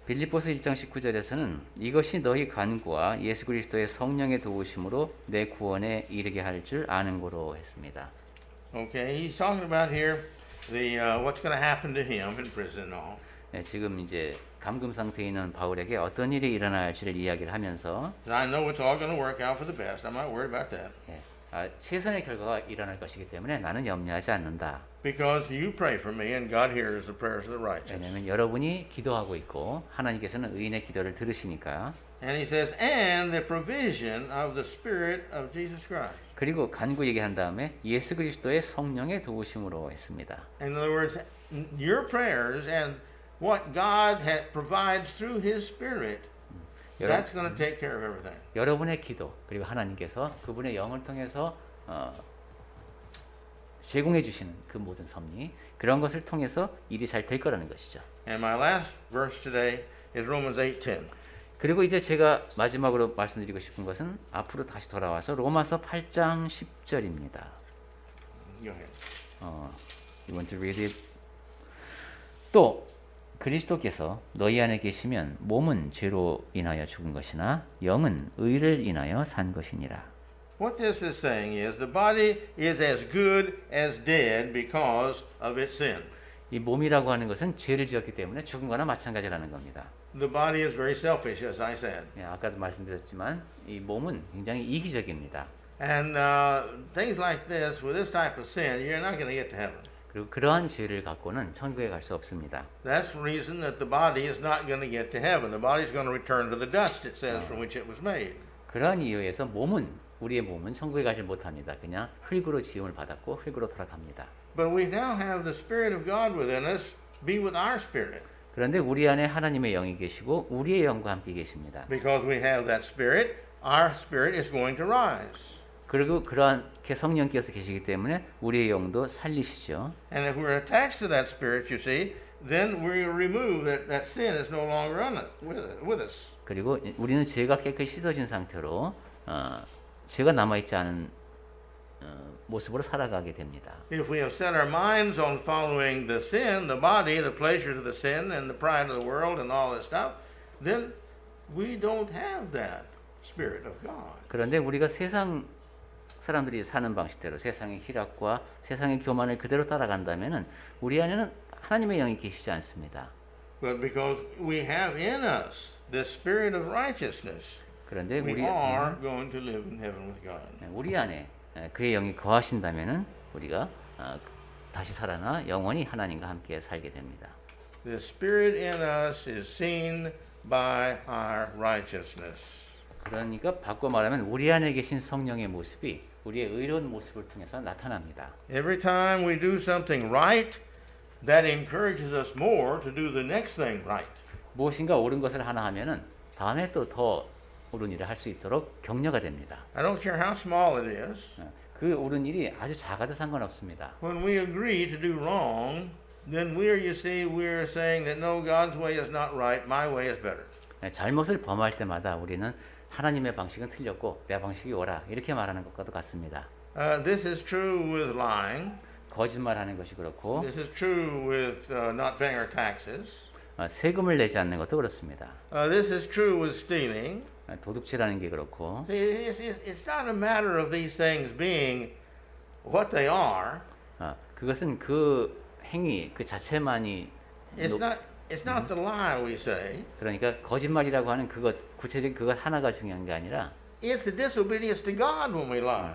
[SPEAKER 2] 빌립보서 1장 19절에서는 이것이 너희 간구와 예수 그리스도의 성령의 도우심으로 내 구원에 이르게 할 줄 아는 거로 했습니다.
[SPEAKER 1] Okay, he's talking about here the what's going to happen to him in prison and all.
[SPEAKER 2] 네, 지금 이제 감금 상태에 있는 바울에게 어떤 일이 일어날지를 이야기를 하면서
[SPEAKER 1] I know it's all going to work out for the best. I'm not worried about that.
[SPEAKER 2] 최선의 결과가 일어날 것이기 때문에 나는 염려하지 않는다.
[SPEAKER 1] Because you pray for me, and God hears the prayers of the righteous.
[SPEAKER 2] 왜냐하면 여러분이 기도하고 있고 하나님께서는 의인의 기도를 들으시니까.
[SPEAKER 1] And he says, and the provision of the Spirit of Jesus Christ.
[SPEAKER 2] 그리고 간구 얘기한 다음에 예수 그리스도의 성령의 도우심으로 했습니다.
[SPEAKER 1] In other words, your prayers and what God provides through His Spirit, that's going to take care of everything.
[SPEAKER 2] 여러분의 기도 그리고 하나님께서 그분의 영을 통해서 제공해 주시는 그 모든 섭리 그런 것을 통해서 일이 잘 될 거라는 것이죠.
[SPEAKER 1] And my last verse today is Romans 8:10.
[SPEAKER 2] 그리고 이제 제가 마지막으로 말씀드리고 싶은 것은 앞으로 다시 돌아와서 로마서 8장 10절입니다.
[SPEAKER 1] Go ahead.
[SPEAKER 2] You want to read it? 또 그리스도께서 너희 안에 계시면 몸은 죄로 인하여 죽은 것이나 영은 의를 인하여 산 것이니라.
[SPEAKER 1] What this is saying is the body is as good as dead because of its sin.
[SPEAKER 2] 이 몸이라고 하는 것은 죄를 지었기 때문에 죽은 거나 마찬가지라는 겁니다.
[SPEAKER 1] The body is very selfish, as I said.
[SPEAKER 2] 아까도 말씀드렸지만 이 몸은 굉장히 이기적입니다.
[SPEAKER 1] And things like this, with this type of sin, you're not going to get to heaven.
[SPEAKER 2] 그리고 그러한 죄를 갖고는 천국에 갈 수 없습니다.
[SPEAKER 1] That's the reason that the body is not going to get to heaven. The body is going to return to the dust, it says, from which it was made.
[SPEAKER 2] 그러한 이유에서 우리의 몸은 천국에 가지 못합니다. 그냥 흙으로 지음을 받았고 흙으로 돌아갑니다.
[SPEAKER 1] But we now have the Spirit of God within us, be with our spirit.
[SPEAKER 2] 그런데 우리 안에 하나님의 영이 계시고 우리의 영과 함께 계십니다.
[SPEAKER 1] Because we have that Spirit, our spirit is going to rise.
[SPEAKER 2] 그리고 그러한게 성령께서 계시기 때문에 우리의 영도 살리시죠.
[SPEAKER 1] And if we're attached to that Spirit, you see, then we remove that sin is no longer on it, with us.
[SPEAKER 2] 그리고 우리는 죄가 깨끗이 씻어진 상태로 죄가 남아있지 않은 모습으로 살아가게 됩니다.
[SPEAKER 1] If we have set our minds on following the sin, the body, the pleasures of the sin, and the pride of the world, and all this stuff, then we don't have that Spirit of God.
[SPEAKER 2] 그런데 우리가 세상 사람들이 사는 방식대로 세상의 희락과 세상의 교만을 그대로 따라간다면은 우리 안에는 하나님의 영이 계시지 않습니다.
[SPEAKER 1] But because we have in us the Spirit of righteousness,
[SPEAKER 2] 그런데
[SPEAKER 1] we are going to live in heaven with God.
[SPEAKER 2] 우리 안에 그의 영이 거하신다면은 우리가 다시 살아나 영원히 하나님과 함께 살게 됩니다.
[SPEAKER 1] The Spirit in us is seen by our righteousness.
[SPEAKER 2] 그러니까 바꿔 말하면 우리 안에 계신 성령의 모습이 우리의 의로운 모습을 통해서 나타납니다.
[SPEAKER 1] Every time we do something right, that encourages us more to do the next thing right.
[SPEAKER 2] 무엇인가 옳은 것을 하나 하면은 다음에 또 더 옳은 일을 할 수 있도록 격려가 됩니다.
[SPEAKER 1] I don't care how small it is.
[SPEAKER 2] 그 옳은 일이 아주 작아도 상관없습니다.
[SPEAKER 1] When we agree to do wrong, then you see, we're saying that no, God's way is not right, my way is better.
[SPEAKER 2] 잘못을 범할 때마다 우리는 하나님의 방식은 틀렸고 내 방식이 옳아 이렇게 말하는 것과도 같습니다.
[SPEAKER 1] This is true with lying.
[SPEAKER 2] 거짓말하는 것이 그렇고
[SPEAKER 1] This is true with not paying our taxes.
[SPEAKER 2] 세금을 내지 않는 것도 그렇습니다.
[SPEAKER 1] This is true with stealing.
[SPEAKER 2] 도둑질하는 게 그렇고.
[SPEAKER 1] See, it's not a matter of these things being what they are.
[SPEAKER 2] 그것은 그 행위 그 자체만이
[SPEAKER 1] It's not the lie we say.
[SPEAKER 2] 그러니까 거짓말이라고 하는 그것 구체적인 그것 하나가 중요한 게 아니라
[SPEAKER 1] It's the disobedience to God when we lie.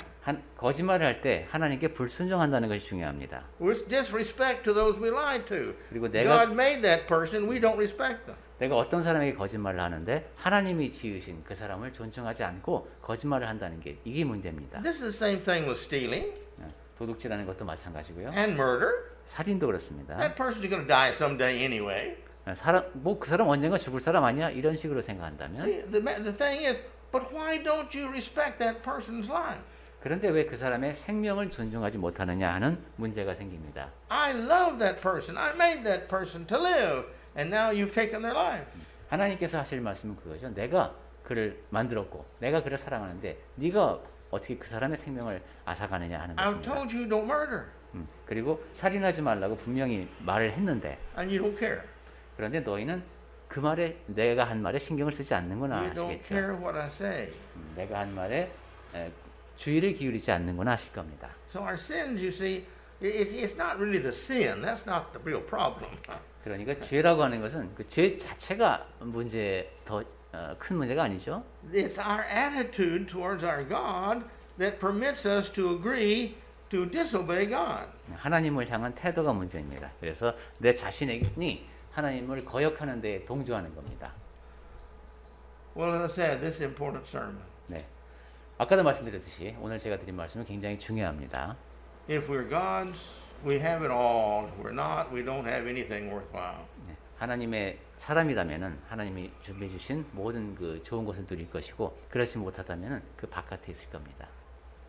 [SPEAKER 2] 거짓말을 할 때 하나님께 불순종한다는 것이 중요합니다.
[SPEAKER 1] With disrespect to those we lied to.
[SPEAKER 2] 그리고
[SPEAKER 1] God made that person, we don't respect them.
[SPEAKER 2] 내가 어떤 사람에게 거짓말을 하는데 하나님이 지으신 그 사람을 존중하지 않고 거짓말을 한다는 게 이게 문제입니다.
[SPEAKER 1] This is the same thing with stealing.
[SPEAKER 2] 도둑질하는 것도 마찬가지고요.
[SPEAKER 1] and murder.
[SPEAKER 2] 살인도 그렇습니다.
[SPEAKER 1] That person's going to die someday anyway.
[SPEAKER 2] 뭐 그 사람 언젠가 죽을 사람 아니야? 이런 식으로 생각한다면
[SPEAKER 1] The thing is, but why don't you respect that person's life?
[SPEAKER 2] 그런데 왜 그 사람의 생명을 존중하지 못하느냐 하는 문제가 생깁니다.
[SPEAKER 1] I love that person. I made that person to live, and now you've taken their life.
[SPEAKER 2] 하나님께서 하실 말씀은 그거죠. 내가 그를 만들었고 내가 그를 사랑하는데 네가 어떻게 그 사람의 생명을 앗아가느냐 하는
[SPEAKER 1] I've
[SPEAKER 2] 것입니다.
[SPEAKER 1] told you don't murder,
[SPEAKER 2] 그리고 살인하지 말라고 분명히 말을 했는데
[SPEAKER 1] and you don't care.
[SPEAKER 2] 그런데 너희는 그 말에 내가 한 말에 신경을 쓰지 않는구나
[SPEAKER 1] You don't
[SPEAKER 2] 하시겠죠.
[SPEAKER 1] care what I say.
[SPEAKER 2] 내가 한 말에 주의를 기울이지 않는구나 하실 겁니다.
[SPEAKER 1] So our sins, you see, it's not really the sin. That's not the real problem.
[SPEAKER 2] 그러니까 죄라고 하는 것은 그 죄 자체가 문제 더 큰 문제가 아니죠.
[SPEAKER 1] It's our attitude towards our God that permits us to agree to disobey God.
[SPEAKER 2] 하나님을 향한 태도가 문제입니다. 그래서 내 자신이 하나님을 거역하는 데 동조하는 겁니다.
[SPEAKER 1] Well, as I said, this is an important sermon.
[SPEAKER 2] 네. 아까도 말씀드렸듯이 오늘 제가 드린 말씀은 굉장히 중요합니다.
[SPEAKER 1] If we're God's, we have it all. If we're not, we don't have anything worthwhile.
[SPEAKER 2] 네. 하나님의 사람이라면은 하나님이 준비해 주신 모든 그 좋은 것을 누릴 것이고 그렇지 못하다면은 그 바깥에 있을 겁니다.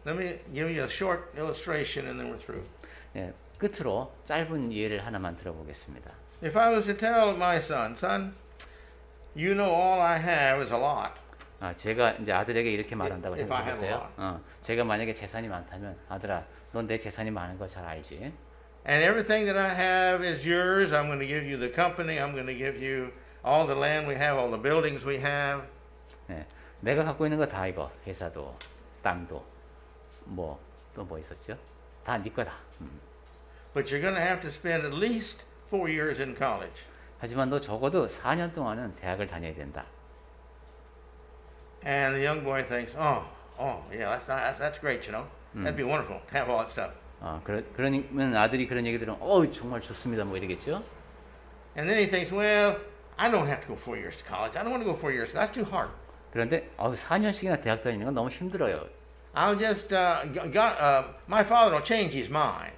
[SPEAKER 1] Let me give you a short illustration and then we're through.
[SPEAKER 2] 네. 끝으로 짧은 예를 하나만 들어보겠습니다.
[SPEAKER 1] If I was to tell my son, you know all I have is a lot.
[SPEAKER 2] 제가 이제 아들에게 이렇게 말한다고
[SPEAKER 1] If I have a
[SPEAKER 2] 생각해보세요. 제가 만약에 재산이 많다면 아들아, 넌 내 재산이 많은 거 잘 알지?
[SPEAKER 1] And everything that I have is yours. I'm going to give you the company. I'm going to give you all the land we have, all the buildings we have.
[SPEAKER 2] 네, 내가 갖고 있는 거 다 이거 회사도 땅도 뭐 또 뭐 있었죠? 다 네 거다.
[SPEAKER 1] But you're going to have to spend at least 4 years in college.
[SPEAKER 2] 하지만 너 적어도 4년 동안은 대학을 다녀야 된다.
[SPEAKER 1] And the young boy thinks, yeah, that's great, you know. That'd be wonderful to have all that stuff.
[SPEAKER 2] 그러면 아들이 그런 얘기 들으면 정말 좋습니다 뭐 이러겠죠?
[SPEAKER 1] And then he thinks, well, I don't have to go 4 years to college. I don't want to go 4 years. That's too hard.
[SPEAKER 2] 그런데 4년씩이나 대학 다니는 건 너무 힘들어요.
[SPEAKER 1] I'll just, my father will change his mind.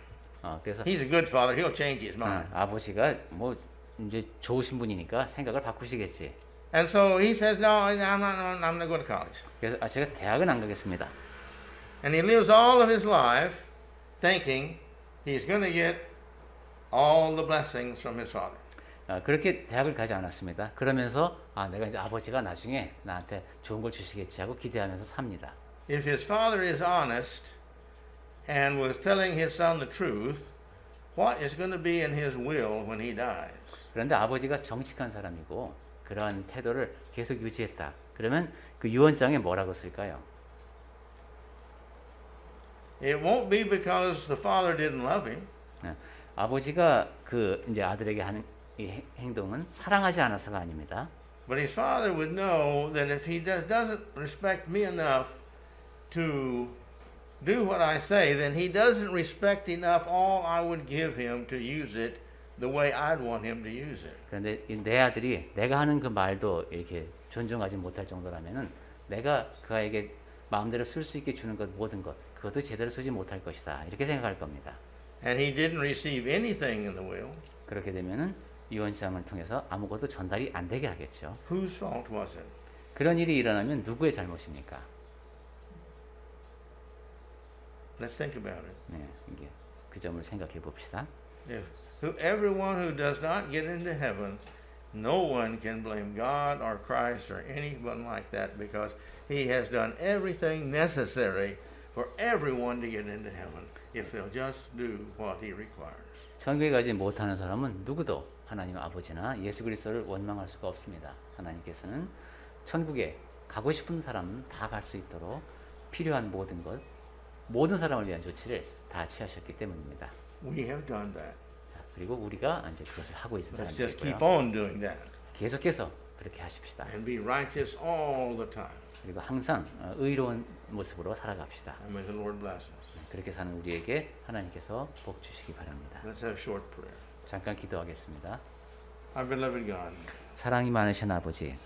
[SPEAKER 2] 그래서
[SPEAKER 1] He's a good father. He'll change his mind.
[SPEAKER 2] 아버지가 뭐 이제 좋으신 분이니까 생각을 바꾸시겠지.
[SPEAKER 1] And so he says, no, I'm not going to college.
[SPEAKER 2] 그래서 제가 대학은 안 가겠습니다.
[SPEAKER 1] And he lives all of his life thinking he's going to get all the blessings from his father.
[SPEAKER 2] 그렇게 대학을 가지 않았습니다. 그러면서 내가 이제 아버지가 나중에 나한테 좋은 걸 주시겠지 하고 기대하면서 삽니다.
[SPEAKER 1] If his father is honest and was telling his son the truth, what is going to be in his will when he dies?
[SPEAKER 2] 그런데 아버지가 정직한 사람이고 그러한 태도를 계속 유지했다. 그러면 그 유언장에 뭐라고 쓸까요?
[SPEAKER 1] It won't be because the father didn't love him.
[SPEAKER 2] 아버지가 그 이제 아들에게 하는 이 행동은 사랑하지 않아서가 아닙니다.
[SPEAKER 1] But his father would know that if he doesn't respect me enough to do what I say, then he doesn't respect enough all I would give him to use it the way I'd want him to use it.
[SPEAKER 2] 그런데 내 아들이 내가 하는 그 말도 이렇게 존중하지 못할 정도라면은 내가 그 아이에게 마음대로 쓸 수 있게 주는 것 모든 것 그것도 제대로 쓰지 못할 것이다. 이렇게 생각할 겁니다.
[SPEAKER 1] And he didn't receive anything in the will.
[SPEAKER 2] 그렇게 되면은 유언장을 통해서 아무것도 전달이 안 되게 하겠죠.
[SPEAKER 1] Whose fault was it?
[SPEAKER 2] 그런 일이 일어나면 누구의 잘못입니까?
[SPEAKER 1] Let's think about it.
[SPEAKER 2] 네, 이게 그 점을 생각해 봅시다.
[SPEAKER 1] If everyone who does not get into heaven, no one can blame God or Christ or anyone like that because he has done everything necessary for everyone to get into heaven if they'll just do what he requires.
[SPEAKER 2] 천국에 가지 못하는 사람은 누구도 하나님 아버지나 예수 그리스도를 원망할 수가 없습니다. 하나님께서는 천국에 가고 싶은 사람은 다 갈 수 있도록 필요한 모든 것, 모든 사람을 위한 조치를 다 취하셨기 때문입니다.
[SPEAKER 1] We have done that.
[SPEAKER 2] 그리고 우리가 이제 그것을 하고 있는
[SPEAKER 1] Let's just keep
[SPEAKER 2] 사람들이고요.
[SPEAKER 1] on doing that
[SPEAKER 2] 계속해서 그렇게 하십시다.
[SPEAKER 1] and be righteous all the time.
[SPEAKER 2] 그리고 항상 의로운 모습으로 살아갑시다.
[SPEAKER 1] And may the Lord bless us.
[SPEAKER 2] 그렇게 사는 우리에게 하나님께서 복 주시기 바랍니다.
[SPEAKER 1] Let's have a short prayer.
[SPEAKER 2] 잠깐 기도하겠습니다.
[SPEAKER 1] Our beloved God,
[SPEAKER 2] 사랑이 많으신 아버지,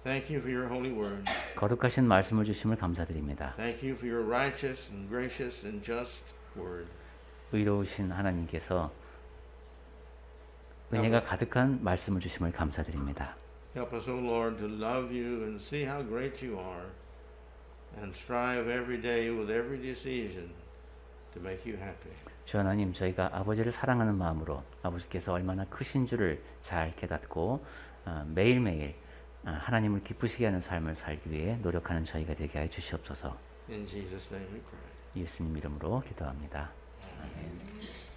[SPEAKER 1] thank you for your holy word.
[SPEAKER 2] 거룩하신 말씀을 주심을 감사드립니다.
[SPEAKER 1] Thank you for your righteous and gracious and just word.
[SPEAKER 2] 의로우신 하나님께서 은혜가 가득한 말씀을 주심을 감사드립니다.
[SPEAKER 1] Help us, O Lord, to love you and see how great you are and strive every day with every decision to make you happy.
[SPEAKER 2] 주 하나님, 저희가 아버지를 사랑하는 마음으로 아버지께서 얼마나 크신 줄을 잘 깨닫고 매일매일 하나님을 기쁘시게 하는 삶을 살기 위해 노력하는 저희가 되게 해 주시옵소서.
[SPEAKER 1] In Jesus' name we pray.
[SPEAKER 2] 예수님 이름으로 기도합니다. 아멘.